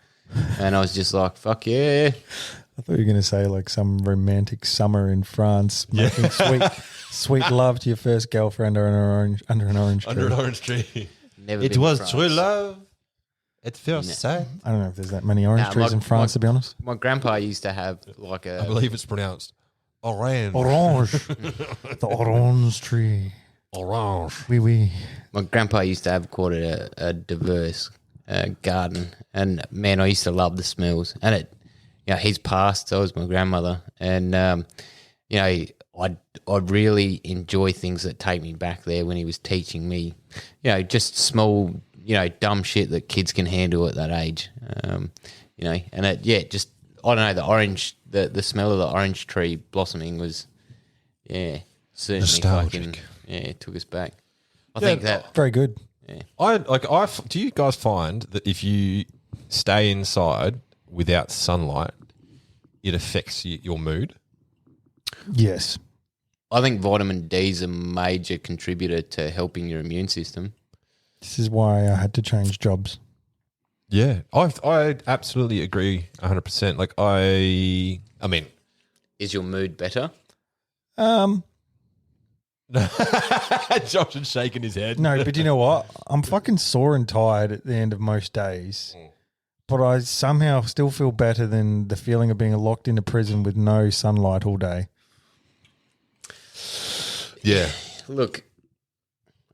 and I was just like, "Fuck yeah!" I thought you were going to say like some romantic summer in France, making sweet love to your first girlfriend under an orange tree. Under an orange tree. Never It been to was France. true love at first sight. I don't know if there's that many orange Nah, trees in France, to be honest. My grandpa used to have like I believe it's pronounced orange. Orange. The orange tree. Orange. Oui, oui. My grandpa used to have quite a diverse garden, and man, I used to love the smells. And he's passed, so was my grandmother, and I really enjoy things that take me back there when he was teaching me, just small, dumb shit that kids can handle at that age, and just I don't know, the orange, the smell of the orange tree blossoming was, certainly Nostalgic. fucking. Yeah, it took us back. I think that. Very good. Do you guys find that if you stay inside without sunlight, it affects your mood? Yes. I think vitamin D is a major contributor to helping your immune system. This is why I had to change jobs. Yeah, I absolutely agree 100%. Like I mean, Is your mood better? Josh is shaking his head. No, but you know what? I'm fucking sore and tired at the end of most days. But I somehow still feel better than the feeling of being locked into prison with no sunlight all day. Yeah, Look,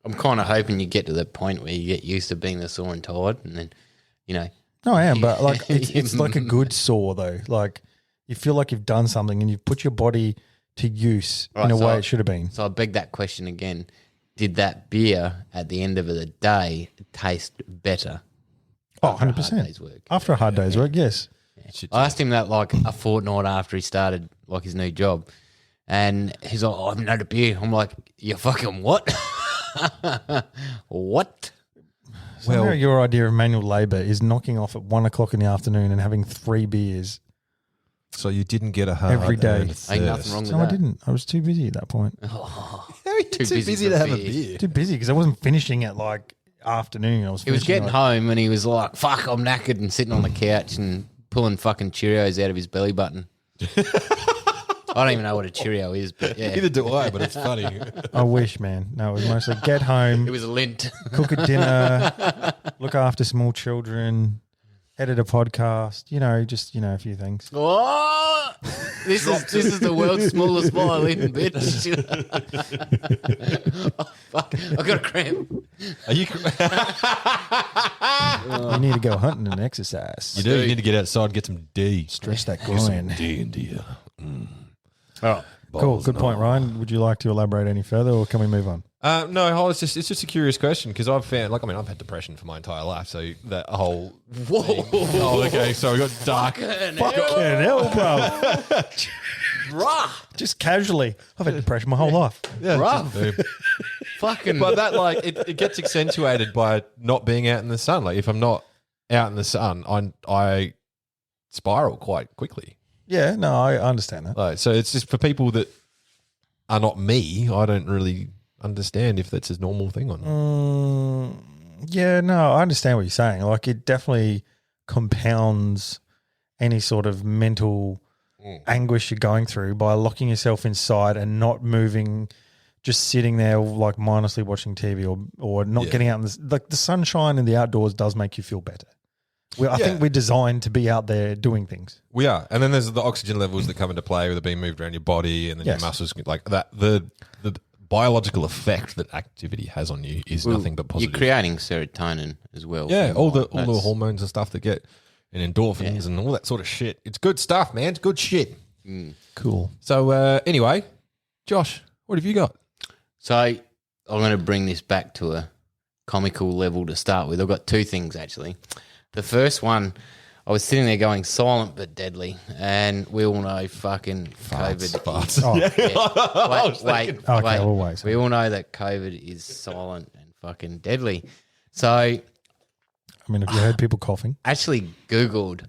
I'm kind of hoping you get to the point where you get used to being the sore and tired, and then, No, I am, but like it's like a good sore though. Like you feel like you've done something and you've put your body to use in a way it should have been. So I beg that question again. Did that beer at the end of the day taste better? Oh, after a hard 100%. day's work? After a hard day's work, yes. I asked him that like a fortnight after he started like his new job, and he's like, "Oh, I haven't had a beer." I'm like, "You fucking what? What?" Somehow your idea of manual labour is knocking off at 1 o'clock in the afternoon and having 3 beers. so you didn't get a hard Every day. earned Ain't nothing thirst. wrong with No, that. I didn't. I was too busy at that point. Too busy to for have a beer. beer. Too busy because I wasn't finishing at like afternoon. I was He was finishing getting like, home and he was like, "Fuck, I'm knackered," and sitting on the couch and pulling fucking Cheerios out of his belly button. I don't even know what a Cheerio is, but yeah, Neither do I, but it's funny. I wish, man. No, it was mostly get home, it was a lint. cook a dinner, look after small children, edit a podcast, just, a few things. What? This is the world's smallest violin, bitch. Oh, fuck, I got a cramp. Are you? You need to go hunting and exercise. You do. You need to get outside and get some D. Stress that grind. D and D. Oh, Cool. Good point, Ryan. Would you like to elaborate any further or can we move on? No, it's just a curious question because I've found, I've had depression for my entire life, so that whole whoa! oh, okay, so we got dark. Fucking hell, bro. Just casually. I've had depression my whole life. Yeah, Rough. just, Fucking. but that it gets accentuated by not being out in the sun. Like if I'm not out in the sun, I spiral quite quickly. Yeah, no, I understand that. Like so, it's just for people that are not me. I don't really understand if that's a normal thing or not. Yeah, no, I understand what you're saying. Like it definitely compounds any sort of mental anguish you're going through by locking yourself inside and not moving, just sitting there like mindlessly watching TV or not getting out in the sunshine in the outdoors does make you feel better. I think we're designed to be out there doing things. We are, and then there's the oxygen levels that come into play with it being moved around your body, and then your muscles like that. The biological effect that activity has on you is nothing but positive. You're creating serotonin as well. Yeah, all the hormones and stuff that get and endorphins and all that sort of shit. It's good stuff, man. It's good shit. Cool. So anyway, Josh, what have you got? So I'm going to bring this back to a comical level to start with. I've got 2 things actually. The first one, I was sitting there going silent but deadly, and we all know fucking COVID. Farts. Oh, Wait. Okay, we'll wait. We all know that COVID is silent and fucking deadly. So I I mean, have you heard people coughing? actually Googled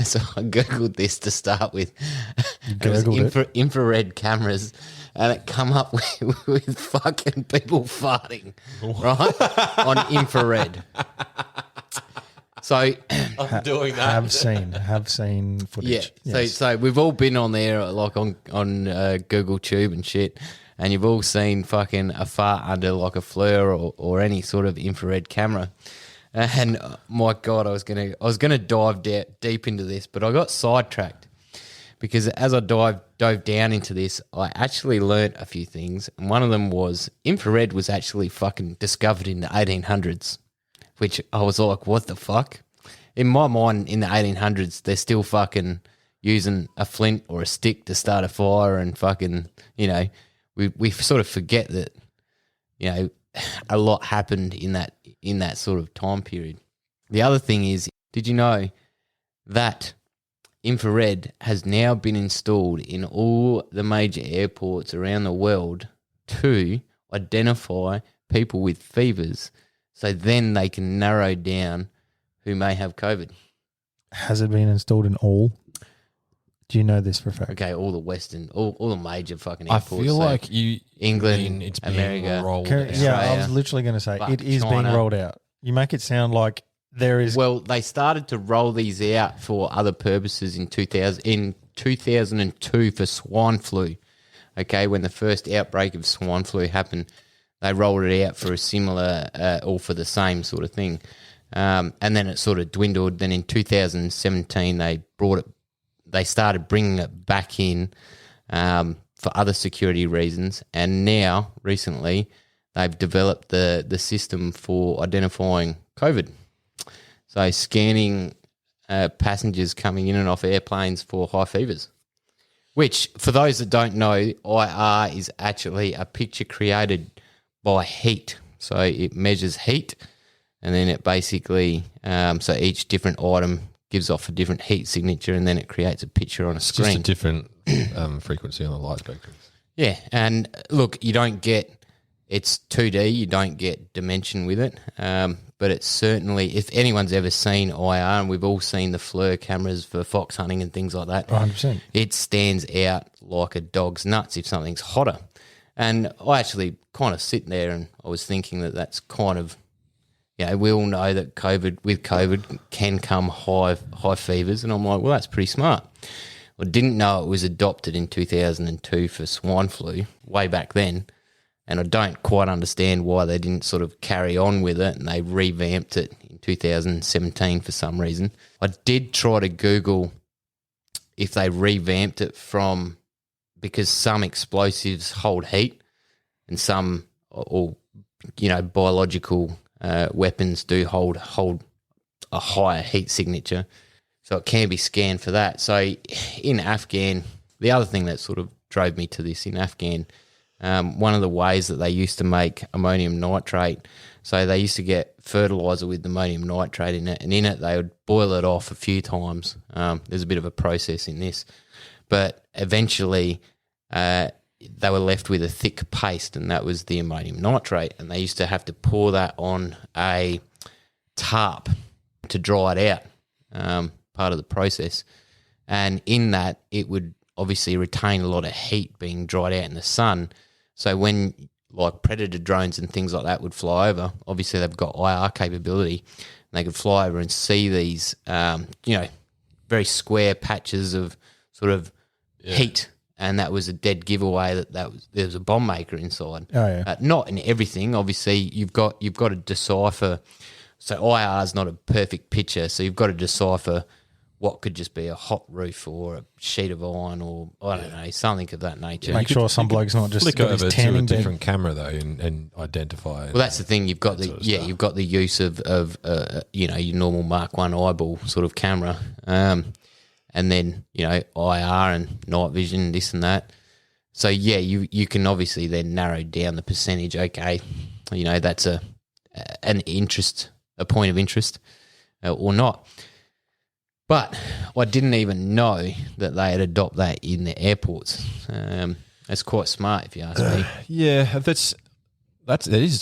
So I googled this to start with. It was Googled it? infrared cameras, and it come up with fucking people farting, right, on infrared. So I'm doing that. Have seen footage. yeah, Yes. so we've all been on there, like on Google Tube and shit, and you've all seen fucking a fart under like a FLIR or any sort of infrared camera. And my God, I was gonna dive deep into this, but I got sidetracked because as I dove down into this, I actually learnt a few things, and one of them was infrared was actually fucking discovered in the 1800s, which I was like, what the fuck? In my mind, in the 1800s, they're still fucking using a flint or a stick to start a fire, and fucking, you know, we sort of forget that, you know, a lot happened in that sort of time period. The other thing is, did you know that infrared has now been installed in all the major airports around the world to identify people with fevers, so then they can narrow down who may have COVID? Has it been installed in all? Do you know this for a fact? Okay, all the major fucking I airports. feel so like England, it's being America, rolled Yeah, out. I Australia, was literally going to say but it is being China. rolled out. You make it sound like there is. Well, they started to roll these out for other purposes in 2002 for swine flu. Okay, when the first outbreak of swine flu happened, they rolled it out for a similar or for the same sort of thing. And then it sort of dwindled. Then in 2017, they started bringing it back in for other security reasons. And now, recently, they've developed the system for identifying COVID. So scanning passengers coming in and off airplanes for high fevers, which, for those that don't know, IR is actually a picture created by heat. So it measures heat, and then it basically, so each different item gives off a different heat signature, and then it creates a picture on a Just screen. a different frequency on the light spectrum. Yeah, and look, it's 2D, you don't get dimension with it, but it's certainly, if anyone's ever seen IR, and we've all seen the FLIR cameras for fox hunting and things like that, 100%. it stands out like a dog's nuts if something's hotter. And I actually kind of sit there and I was thinking that that's kind of, you know, we all know that with COVID can come high fevers, and I'm like, well, that's pretty smart. I didn't know it was adopted in 2002 for swine flu way back then, and I don't quite understand why they didn't sort of carry on with it and they revamped it in 2017 for some reason. I did try to Google if they revamped it because some explosives hold heat and some, or you know, biological weapons do hold a higher heat signature. So it can be scanned for that. So in Afghan, the other thing that sort of drove me to this in Afghan, one of the ways that they used to make ammonium nitrate, so they used to get fertilizer with ammonium nitrate in it, and in it they would boil it off a few times. There's a bit of a process in this, but eventually they were left with a thick paste, and that was the ammonium nitrate, and they used to have to pour that on a tarp to dry it out, part of the process. And in that, it would obviously retain a lot of heat being dried out in the sun. So when like predator drones and things like that would fly over, obviously they've got IR capability, and they could fly over and see these, very square patches of sort of heat. And that was a dead giveaway that there was a bomb maker inside. Oh, yeah. Not in everything. Obviously, you've got to decipher. So IR is not a perfect picture. So you've got to decipher what could just be a hot roof or a sheet of iron or, I don't know, something of that nature. Make sure some bloke's not just Flick got over his to a tanning bed. different camera though and identify. Well, that's the thing. You've got sort of the stuff. you've got the use of your normal Mark 1 eyeball sort of camera, and then IR and night vision, this and that. So yeah, you can obviously then narrow down the percentage. Okay, that's a point of interest, or not. But I didn't even know that they had adopted that in the airports. That's quite smart, if you ask me. Yeah, it is.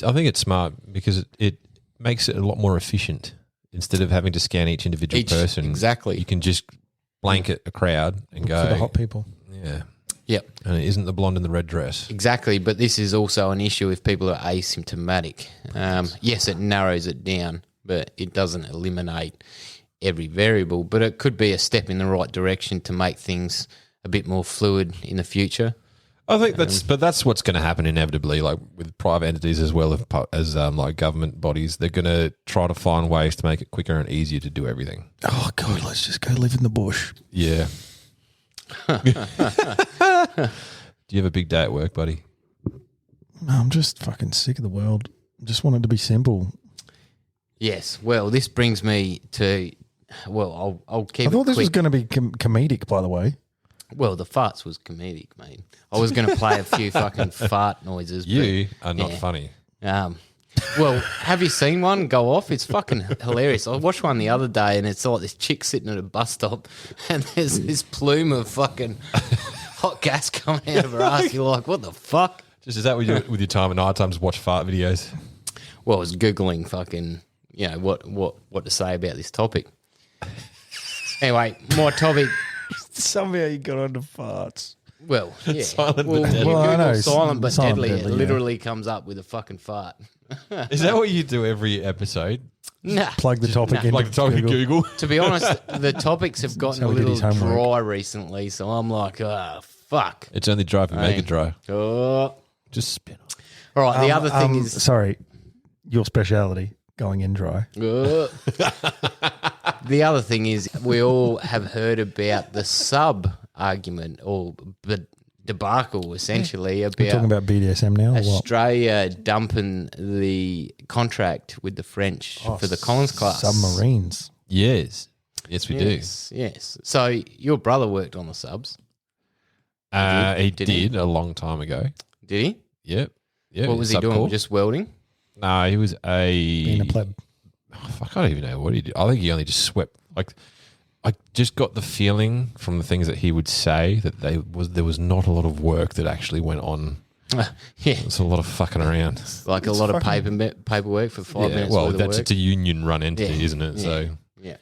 I think it's smart because it makes it a lot more efficient. instead of having to scan each individual person, exactly. you can just blanket a crowd and go For the hot people. Yeah. Yep. And it isn't the blonde in the red dress. Exactly, but this is also an issue if people are asymptomatic. Yes, it narrows it down, but it doesn't eliminate every variable. But it could be a step in the right direction to make things a bit more fluid in the future. I think that's what's going to happen inevitably, like with private entities as well as like government bodies. They're going to try to find ways to make it quicker and easier to do everything. Oh, God, let's just go live in the bush. Yeah. Do you have a big day at work, buddy? No, I'm just fucking sick of the world. I just want it to be simple. Yes, well, this brings me to, well, I'll keep it I thought this quick. was going to be comedic, by the way. Well, the farts was comedic, mate. I was going to play a few fucking fart noises. You are not funny. Well, have you seen one go off? It's fucking hilarious. I watched one the other day and it's like this chick sitting at a bus stop and there's this plume of fucking hot gas coming out of her ass. You're like, what the fuck? Just is that what you do with your time at night time? Just watch fart videos? Well, I was Googling fucking, what to say about this topic. Anyway, my topic. Somehow you got onto farts. Well, yeah. Silent but well, deadly. you Well, I Google know, silent but silent deadly. deadly, It yeah. literally comes up with a fucking fart. Is that what you do every episode? Nah. Plug the topic into Like the topic of Google? To be honest, the topics have gotten a how he did little his homework. dry recently, so I'm like, fuck. It's only dry if you make it dry. Oh. Just spin on. All right, the other thing is... Sorry, your speciality, going in dry. The other thing is we all have heard about the sub argument or debacle, essentially, We're talking about about BDSM now, or what? Australia dumping the contract with the French for the Collins class. Submarines. Yes. Yes, we Yes. So your brother worked on the subs, do. He Did did he? a long time ago. did he? Yep. Yeah. What was he doing? Just welding? No, he was Being a pleb. I can't even know what he did. I think he only just swept. Like, I just got the feeling from the things that he would say that there was not a lot of work that actually went on. Yeah, It's a lot of fucking around. like a lot of paperwork for 5 minutes. Well, worth of that's work. it's a union run entity, Yeah. isn't it? Yeah. So Yeah.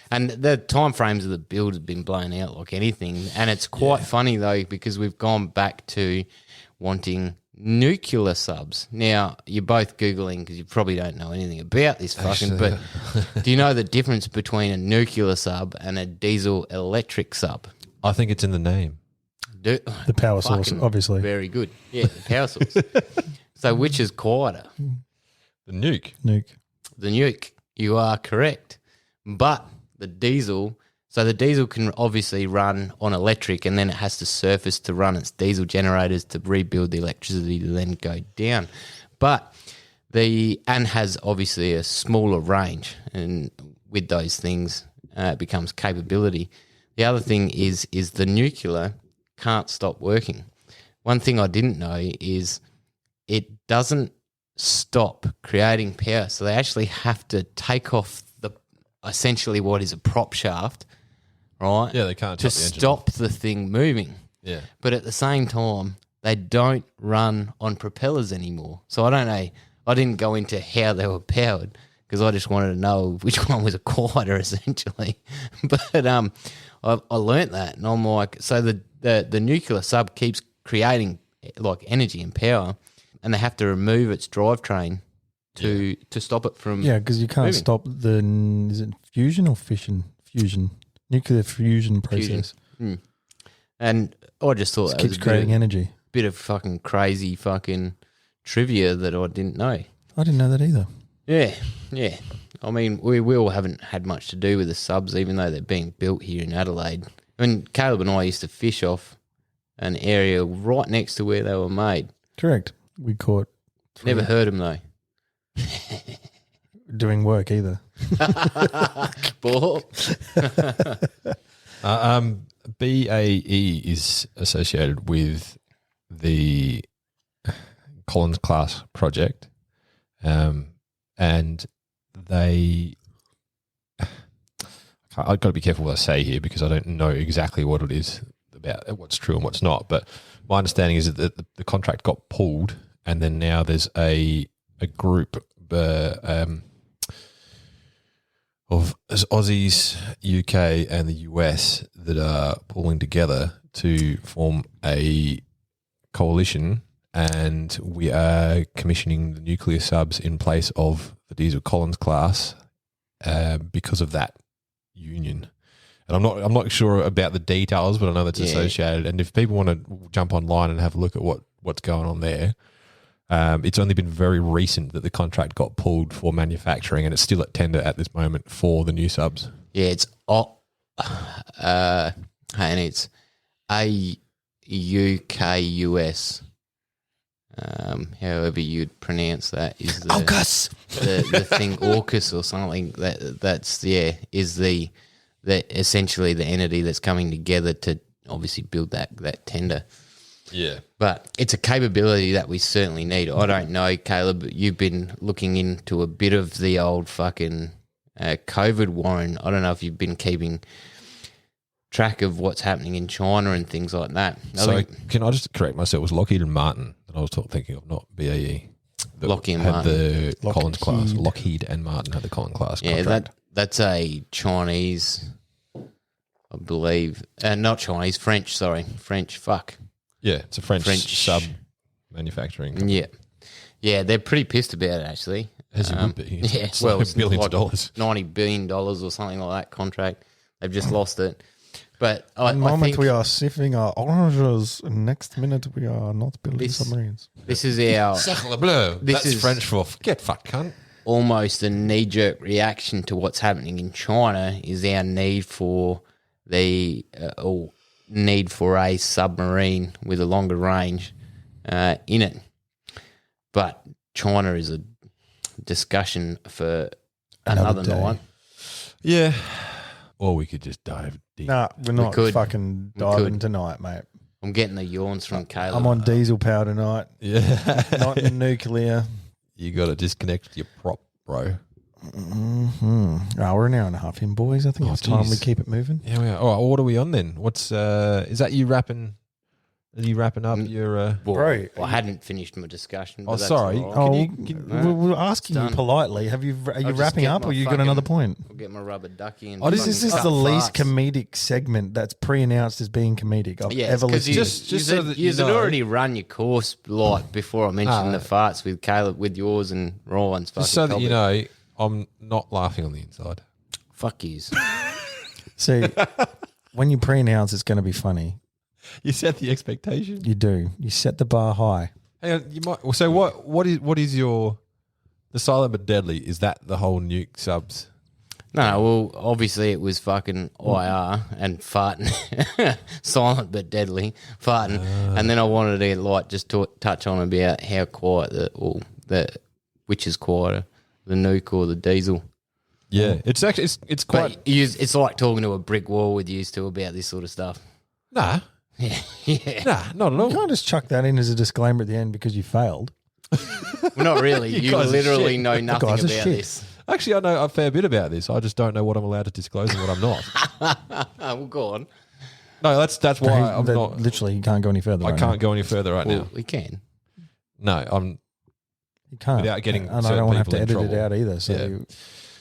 And the time frames of the build have been blown out like anything. And it's quite funny, though, because we've gone back to wanting nuclear subs. Now, you're both Googling because you probably don't know anything about this fucking, but do you know the difference between a nuclear sub and a diesel electric sub? I think it's in the name. The power source, Fucking obviously. Very good. Yeah, the power source. So which is quieter? The nuke. Nuke. The nuke. You are correct. But the diesel, so the diesel can obviously run on electric and then it has to surface to run its diesel generators to rebuild the electricity to then go down. But and has obviously a smaller range, and with those things it becomes capability. The other thing is the nuclear can't stop working. One thing I didn't know is it doesn't stop creating power. So they actually have to take off essentially what is a prop shaft, right? Yeah, they can't to shut the engine stop the thing moving. Yeah. But at the same time, they don't run on propellers anymore. So I don't know. I didn't go into how they were powered because I just wanted to know which one was a quieter, essentially. But I learnt that, and I'm like, so the nuclear sub keeps creating like energy and power, and they have to remove its drivetrain to stop it from Yeah, because you can't moving. stop is it fusion or fission? Fusion. Nuclear fusion process. And I just thought It that was keeps a creating energy. bit of fucking crazy fucking trivia that I didn't know. I didn't know that either. Yeah. I mean, we all haven't had much to do with the subs, even though they're being built here in Adelaide. I mean, Caleb and I used to fish off an area right next to where they were made. Correct. We caught Never heard them though. doing work either. Ball. BAE is associated with the Collins class project, and they. I've got to be careful what I say here because I don't know exactly what it is about what's true and what's not. But my understanding is that the contract got pulled, and then now there's a group. of Aussies, UK, and the US that are pulling together to form a coalition, and we are commissioning the nuclear subs in place of the Diesel Collins class because of that union. And I'm not sure about the details, but I know that's associated. And if people want to jump online and have a look at what's going on there, it's only been very recent that the contract got pulled for manufacturing, and it's still at tender at this moment for the new subs. Yeah, it's and it's AUKUS. However you'd pronounce that is the the thing AUKUS or something that's is the essentially the entity that's coming together to obviously build that tender. Yeah. But it's a capability that we certainly need. I don't know, Caleb, you've been looking into a bit of the old fucking COVID warren. I don't know if you've been keeping track of what's happening in China and things like that. Can I just correct myself? It was Lockheed and Martin that I was thinking of, not BAE. Lockheed and had Martin. The Collins class. Lockheed and Martin had the Collins class contract. Yeah, that's a Chinese, I believe. Not Chinese, French, sorry. French, fuck. Yeah, it's a French sub manufacturing company. Yeah, they're pretty pissed about it, actually. As you would be. Yeah, it's well, like it's billions like of dollars. $90 billion or something like that contract. They've just lost it. But One moment we are sipping our oranges, and next minute we are not building submarines. This is our... Sacre bleu. This That's is French for get fucked, cunt. almost a knee-jerk reaction to what's happening in China is our need for a submarine with a longer range in it. But China is a discussion for another day. night. Yeah. Or we could just dive deep. Nah, we're not could. fucking diving tonight, mate. I'm getting the yawns from Caleb. I'm on diesel power tonight, Yeah. not in nuclear. You got to disconnect your prop, bro. Oh, we're an hour and a half in, boys. I think it's time we geez. keep it moving. Yeah, we are. Oh, what are we on then? What's is that you wrapping? Are you wrapping up your? Bro. I hadn't finished my discussion. But Oh, that's sorry. all right. We're asking you done. politely. Are you just wrapping get up, my or you got fucking- another point? I'll get my rubber ducky and. This fucking is cut the least farts. comedic segment that's pre-announced as being comedic I've Yeah, ever because listened. Just so that you you had know. already run your course like before I mentioned the farts with Caleb, with yours and Ryan's. Just so that you know, I'm not laughing on the inside. Fuck yous. See, when you pre-announce it's going to be funny, You set the expectation. you do. You set the bar high. Hang on, you might. So what is your the silent but deadly? Is that the whole nuke subs? No, well, obviously it was fucking IR and farting, silent but deadly farting, and then I wanted to like just touch on about how quiet which is quieter, the nuke or the diesel. Yeah, it's actually it's quite. But it's like talking to a brick wall with you two about this sort of stuff. Nah, Yeah, nah, not at all. You can't just chuck that in as a disclaimer at the end because you failed. well, not really. you guys are literally shit. know nothing guys about are shit. this. Actually, I know a fair bit about this. I just don't know what I'm allowed to disclose and what I'm not. Well, go on. No, that's why I'm That not. literally, you can't go any further. I right can't now. go any further right Well, now. we can. No, I'm You can't. without getting and I certain don't want to have to people edit in it trouble. out either. So Yeah.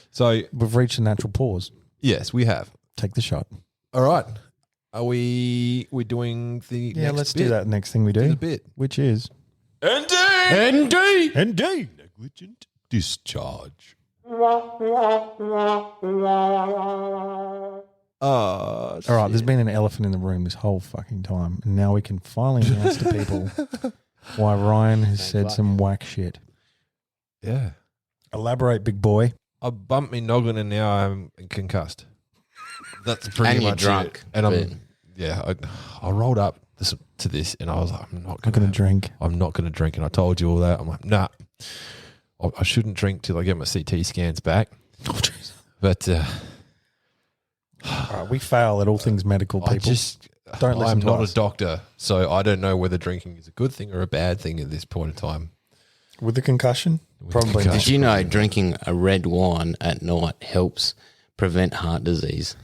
So we've reached a natural pause. yes, we have. Take the shot. All right. Are we doing the Yeah, next let's bit? do that next thing we Do do, the bit. which is ND ND. negligent discharge. All right, there's been an elephant in the room this whole fucking time, and now we can finally announce to people why Ryan has said some whack shit. Yeah. Elaborate, big boy. I bumped me noggin and now I'm concussed. That's pretty And you're much drunk, it. And but- I rolled up to this and I was like, I'm not I'm going gonna drink. I'm not going to drink. And I told you all that. I'm like, nah, I shouldn't drink till I get my CT scans back. Oh, jeez. But All right, we fail at all things medical, I people. just Don't listen I'm to not us. a doctor, so I don't know whether drinking is a good thing or a bad thing at this point in time. With the concussion, With probably. concussion. Did you know drinking a red wine at night helps prevent heart disease?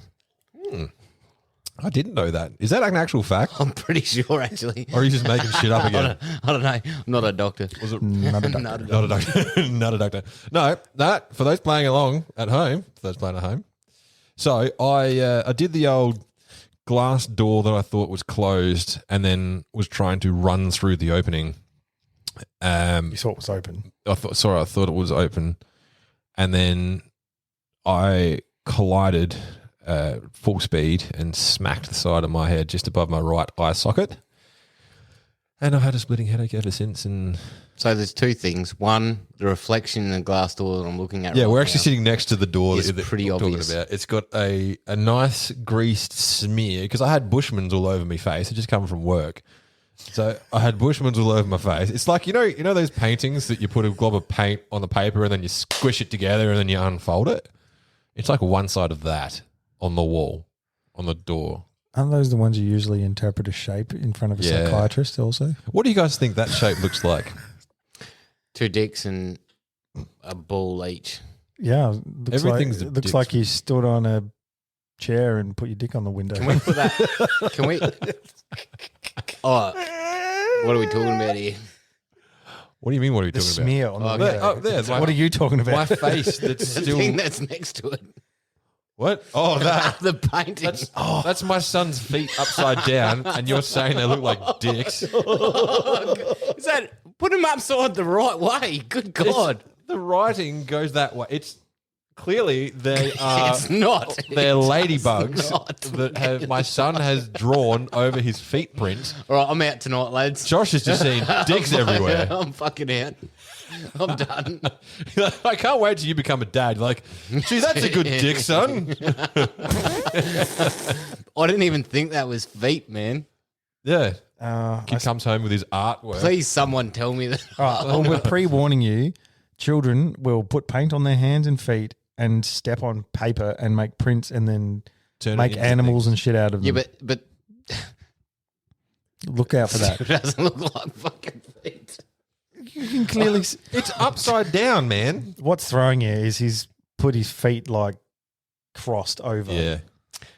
I didn't know that. Is that an actual fact? I'm pretty sure, actually. Or are you just making shit up again? I don't know. I'm not a doctor. Was it Not a doctor. Not a not a doctor? Not a doctor. No, that for those playing along at home. So I did the old glass door that I thought was closed, and then was trying to run through the opening. You saw it was open. I thought it was open, and then I collided full speed and smacked the side of my head just above my right eye socket, and I've had a splitting headache ever since. And So there's two things. One, the reflection in the glass door that I'm looking at. yeah, right we're actually now. sitting next to the door It's that pretty we're talking obvious. about. It's got a nice greased smear because I had Bushmans all over my face. I just come from work. So I had Bushmans all over my face. It's like, you know those paintings that you put a glob of paint on the paper and then you squish it together and then you unfold it? It's like one side of that on the wall, on the door. Aren't those the ones you usually interpret a shape in front of a Yeah. psychiatrist also? What do you guys think that shape looks like? Two dicks and a ball each. Yeah. Everything's a looks dick. like you stood on a chair and put your dick on the window. Can we put that? Can we? Oh, what are we talking about here? What do you mean, what are we the talking smear on the Oh, window. there, oh, there's What are you talking about? My about? face that's The still... thing that's next to it. What? Oh, that... The painting. That's my son's feet upside down, and you're saying they look like dicks. Is that put him upside the right way? Good God. The writing goes that way. It's clearly they are It's not. they're It's ladybugs not. that my son has drawn over his feet prints. All right, I'm out tonight, lads. Josh has just seen dicks everywhere. I'm fucking out. I'm done. I can't wait till you become a dad. Like, gee, that's a good dick, son. I didn't even think that was feet, man. Yeah. I Kid comes home with his artwork. Please, someone tell me that. All right, well, we're pre-warning you. Children will put paint on their hands and feet and step on paper and make prints and then Turn it make into animals things. and shit out of them. Yeah, but Look out for that. it doesn't look like fucking feet. You can clearly. It's upside down, man. What's throwing you is he's put his feet like crossed over. Yeah.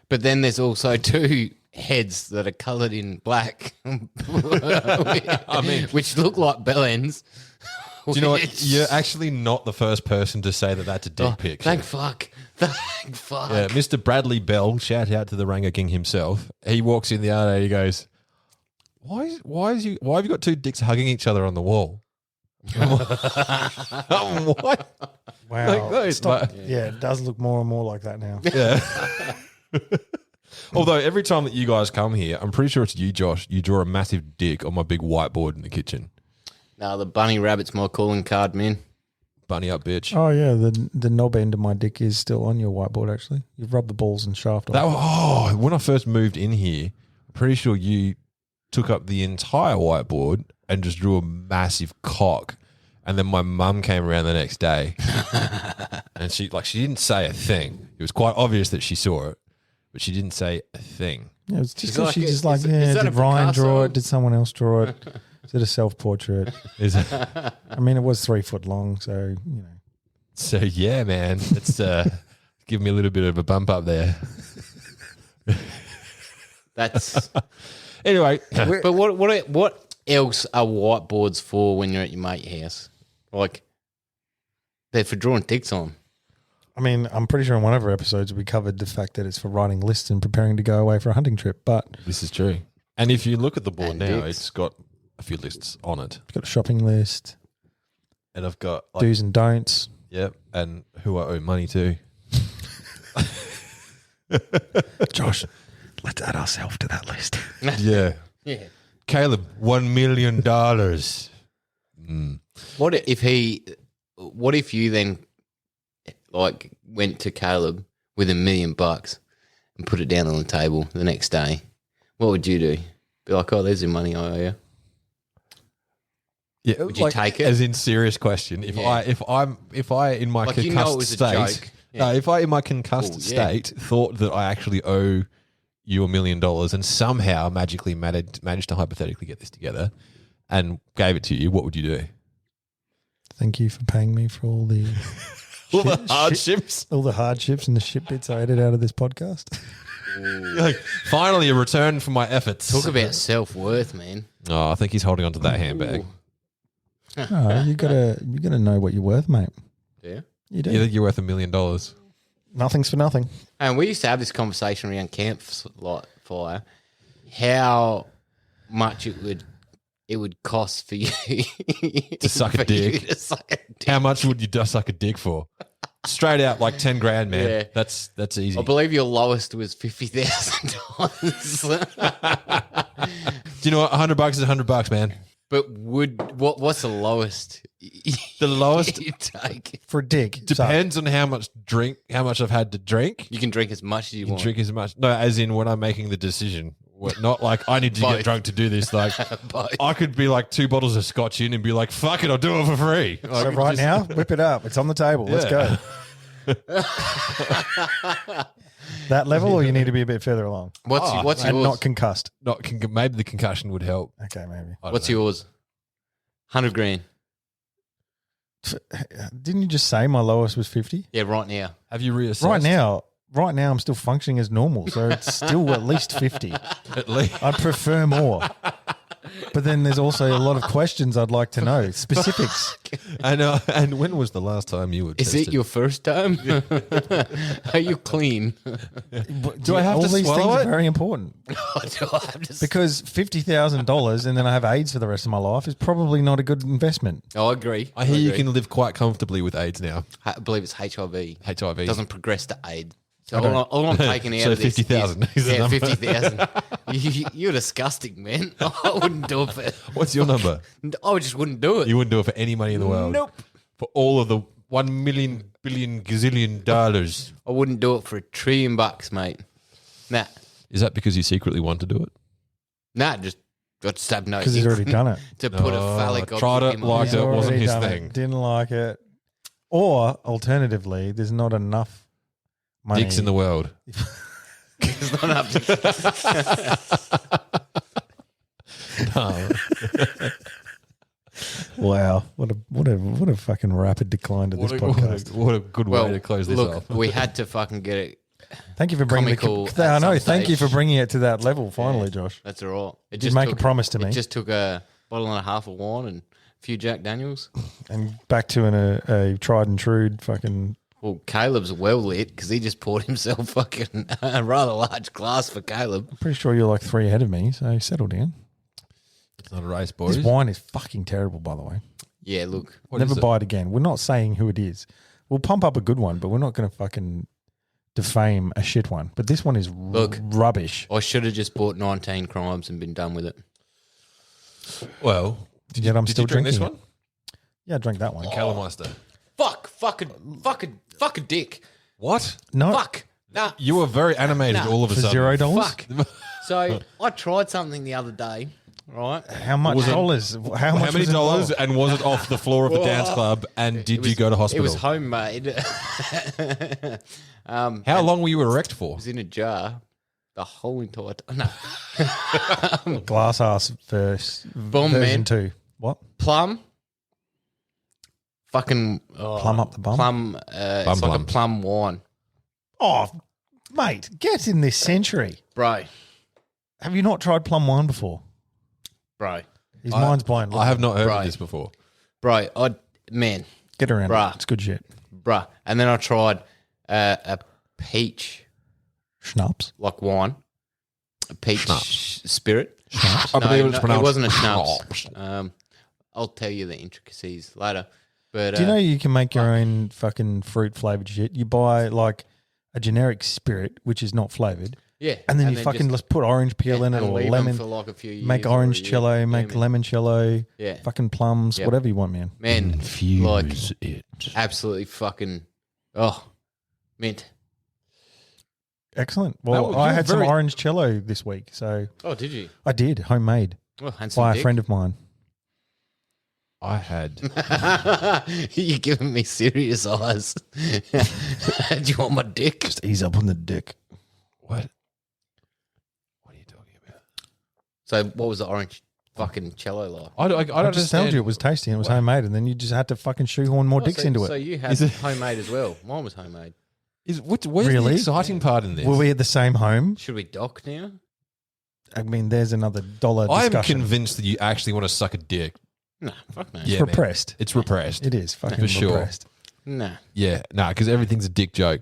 But then there's also two heads that are coloured in black. I mean, which look like bell ends. Do you know what? You're actually not the first person to say that that's a dick pic. Thank fuck. Thank fuck. Yeah, Mr. Bradley Bell, shout out to the Ranga King himself. He walks in the other day and he goes, why have you got two dicks hugging each other on the wall? What? Wow. Like those, Stop. but- Yeah, it does look more and more like that now. Yeah. Although every time that you guys come here, I'm pretty sure it's you, Josh, you draw a massive dick on my big whiteboard in the kitchen. No, the bunny rabbit's my calling card, man. Bunny up, bitch. Oh yeah, the knob end of my dick is still on your whiteboard. Actually, you've rubbed the balls and shaft off. When I first moved in here, I'm pretty sure you took up the entire whiteboard and just drew a massive cock. And then my mum came around the next day and she didn't say a thing. It was quite obvious that she saw it, but she didn't say a thing. Yeah, it's just She's like, she's just is- like, is yeah, that did a Ryan Picasso? draw it? Did someone else draw it? Is it a self-portrait? Is it? I mean, it was 3 foot long, so you know. So yeah, man, it's give me a little bit of a bump up there. That's. Anyway, But what else are whiteboards for when you're at your mate's house? Like, they're for drawing dicks on. I mean, I'm pretty sure in one of our episodes we covered the fact that it's for writing lists and preparing to go away for a hunting trip. But this is true. And if you look at the board And now, dicks. it's got a few lists on it, it's got a shopping list, and I've got like, do's and don'ts. yep, and who I owe money to. Josh, let's add ourselves to that list. Yeah, Yeah. Caleb, $1 million. What if you then like went to Caleb with $1 million and put it down on the table the next day? What would you do? Be like, oh, there's your money I owe you. Yeah, Would you take it? As in serious question? If Yeah. I in my Like, concussed you know it was a state, joke. no, if I in my concussed Oh, yeah. state thought that I actually owe you $1 million and somehow magically managed to hypothetically get this together and gave it to you, what would you do? Thank you for paying me for all the All the hardships. all the hardships and the shit bits I edit out of this podcast. You're like, finally a return for my efforts. Talk about self-worth, man. Oh, I think he's holding on to that handbag. Oh, you gotta know what you're worth, mate. Yeah. You do. You think you're worth $1 million? Nothing's for nothing. And we used to have this conversation around campfire, how much it would cost for you To suck a dick. to suck a dick. How much would you just suck a dick for? Straight out, like 10 grand, man. Yeah. That's easy. I believe your lowest was $50,000. Do you know what? $100 is $100, man. But what's the lowest? The lowest you take? For a dig. depends on how much I've had to drink. You can drink as much as you want. Drink as much. No, as in when I'm making the decision. Not like I need to get Both. drunk to do this. Like Both. I could be like 2 bottles of scotch in and be like, fuck it, I'll do it for free. Like, So right now, whip it up. It's on the table. Let's Yeah. go. That level, or you need to be a bit further along What's and yours? not concussed. maybe the concussion would help. Okay, maybe. I don't What's know. yours? 100 grand. Didn't you just say my lowest was 50? Yeah, right now. Have you reassessed? Right now, I'm still functioning as normal, so it's still at least 50. At least. I'd prefer more. But then there's also a lot of questions I'd like to know, specifics. And when was the last time you were Is tested? it your first time? Are you clean? Do I have All to these swallow things it? are very important Do I have to because $50,000 and then I have AIDS for the rest of my life is probably not a good investment. I agree. I hear you agree. can live quite comfortably with AIDS now. I believe it's HIV. HIV. Doesn't progress to AIDS. So all I'm taking out So of this 50,000 is- is the Yeah, number. 50,000. You're disgusting, man. I wouldn't do it for. What's your number? I just wouldn't do it. You wouldn't do it for any money in the world. Nope. For all of the 1 million billion gazillion dollars. I wouldn't do it for $1 trillion, mate. Nah, Is that because you secretly want to do it? just got stabbed nose. Because he's already done it. to put a Oh, phallic tried object it in my like mouth. it wasn't Already his done thing. Didn't like it. Or alternatively, there's not enough money. Dicks in the world. It's not up to- No. Wow, what a fucking rapid decline to this podcast. What a good way well, to close this look, off. we had to fucking get it. Thank you for bringing Comical I at know. some Thank you for stage. bringing it to that level. Finally, Josh. That's all right. It You make a promise to me. It just took a bottle and a half of wine and a few Jack Daniels. And back to a tried and true fucking. Well, Caleb's well lit because he just poured himself fucking a rather large glass for Caleb. Pretty sure you're like 3 ahead of me, so settle down. It's not a race, boys. This wine is fucking terrible, by the way. Yeah, look. What Never is it? buy it again. We're not saying who it is. We'll pump up a good one, but we're not going to fucking defame a shit one. But this one is Look. rubbish. I should have just bought 19 crimes and been done with it. Well, Yet I'm did still you drink this drinking one? Yeah, I drank that one. Kellermeister. Fuck a dick. What? No, Fuck. Nah, You were very animated all of a for sudden. $0. fuck. So I tried something the other day, right? How much dollars? How How much many was dollars? involved? And was it off the floor of a dance club? And did you go to It hospital? was homemade. How long were you erect for? It was in a jar. The whole entire time. No. Glass ass version Bomb, man. 2. What? Plum. Fucking Plum up the bum? Plum. It's like plum. a plum wine, Oh, mate, get in this century. bro. Have you not tried plum wine before? Bro. His mind's blown. I have not heard Right. of this before. Bro. Man. Get around Bruh. it. It's good shit. Bruh. And then I tried a peach Schnapps. like wine, a peach spirit. I believe it's it pronounced wasn't a schnapps. schnapps. I'll tell you the intricacies later. But Do you know you can make your own fucking fruit flavored shit? You buy like a generic spirit, which is not flavored, yeah, and then you fucking just- let's put orange peel in it and or leave 'em lemon. for like a few years. Make or orange a year. cello, Yeah, make man. limoncello, Yeah. fucking plums, Yep. whatever you want, man. Man, Infuse like it. absolutely fucking mint. Excellent. Well, That- I you're had some very- orange cello this week, so Oh, did you? I did homemade Oh, handsome by dick. a friend of mine. I had. You're giving me serious eyes. Do you want my dick? Just ease up on the dick. What? What are you talking about? So, what was the orange fucking cello like? I don't I just told understand. you it was tasty and it was homemade, and then you just had to fucking shoehorn more dicks so, into So it. you had Is it- homemade as well. Mine was homemade. Where's Really? the exciting part in this? Were we at the same home? Should we dock now? I mean, there's another dollar I am discussion. convinced that you actually want to suck a dick. Nah, fuck no. Yeah, It's man. repressed. It's repressed. It is fucking For sure. repressed. Nah, Yeah, because everything's a dick joke.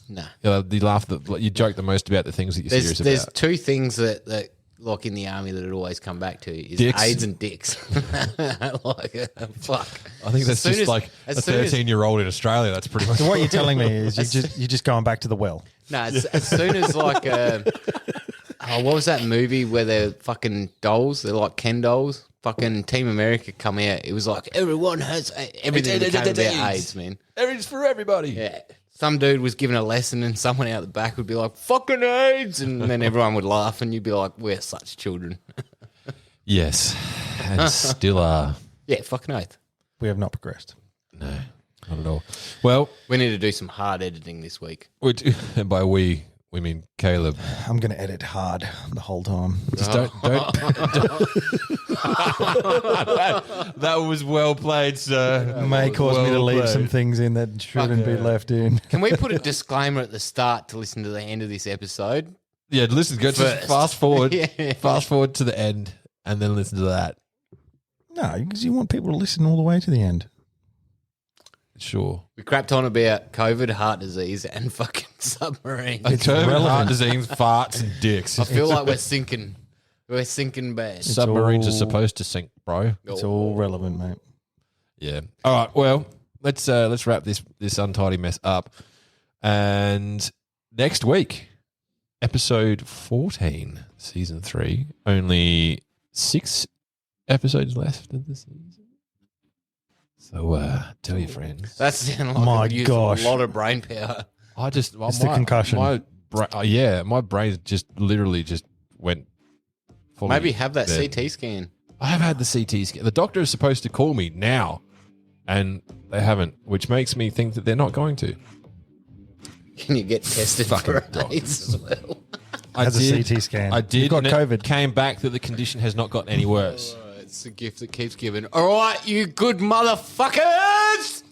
nah. You laugh. You joke the most about the things that you're serious There's about. two things that like in the army that it always come back to is Dicks. AIDS and dicks. Fuck. I think that's just like a 13-year-old in Australia. That's pretty much. So what you're telling me is you're just going back to the well. No, as soon as like what was that movie where they're fucking dolls? They're like Ken dolls. Fucking Team America come out. It was like everyone has everything became about AIDS, man. It's for everybody. Yeah. Some dude was giving a lesson and someone out the back would be like, fucking AIDS. And then everyone would laugh and you'd be like, we're such children. Yes, and still are. Yeah, fucking oath. We have not progressed. No, not at all. Well, We need to do some hard editing this week. and by we mean Caleb. I'm going to edit hard the whole time. Just don't. That was well played, sir. May cause me to Well leave played. some things in that shouldn't be left in. Can we put a disclaimer at the start to listen to the end of this episode? Yeah, listen. Go just First. fast forward. Yeah. Fast forward to the end, and then listen to that. No, because you want people to listen all the way to the end. Sure. We crapped on about COVID, heart disease, and fucking submarines. It's COVID, heart relevant. disease, farts, and dicks. I feel like we're sinking. We're sinking bad. Submarines all- are supposed to sink, bro. It's all relevant, mate. Yeah. All right. Well, let's wrap this untidy mess up, and next week, episode 14, season 3. Only 6 episodes left of the season. So tell your friends. That sounded like My it would use gosh. a lot of brain power. It's the concussion. My brain just literally just went. fully Maybe have that dead. CT scan. I have had the CT scan. The doctor is supposed to call me now, and they haven't, which makes me think that they're not going to. Can you get tested Fucking for dog. AIDS as well? Has a CT scan. I did. You've got and it COVID. came back that the condition has not gotten any worse. It's a gift that keeps giving. All right, you good motherfuckers.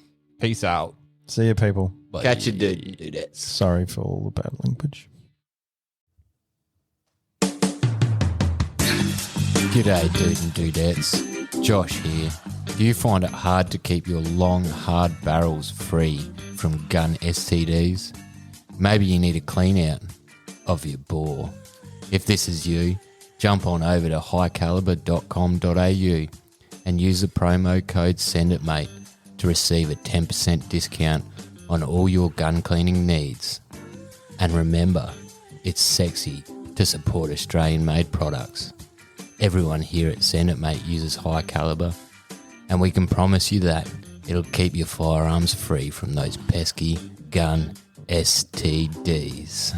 Peace out. See you, people. Bye. Catch a dude and do that. Sorry for all the bad language. G'day, dude and dudettes. Josh here. Do you find it hard to keep your long, hard barrels free from gun STDs? Maybe you need a clean out of your bore. If this is you, jump on over to highcaliber.com.au and use the promo code SENDITMATE to receive a 10% discount on all your gun cleaning needs. And remember, it's sexy to support Australian-made products. Everyone here at Send It Mate uses High Caliber, and we can promise you that it'll keep your firearms free from those pesky gun STDs.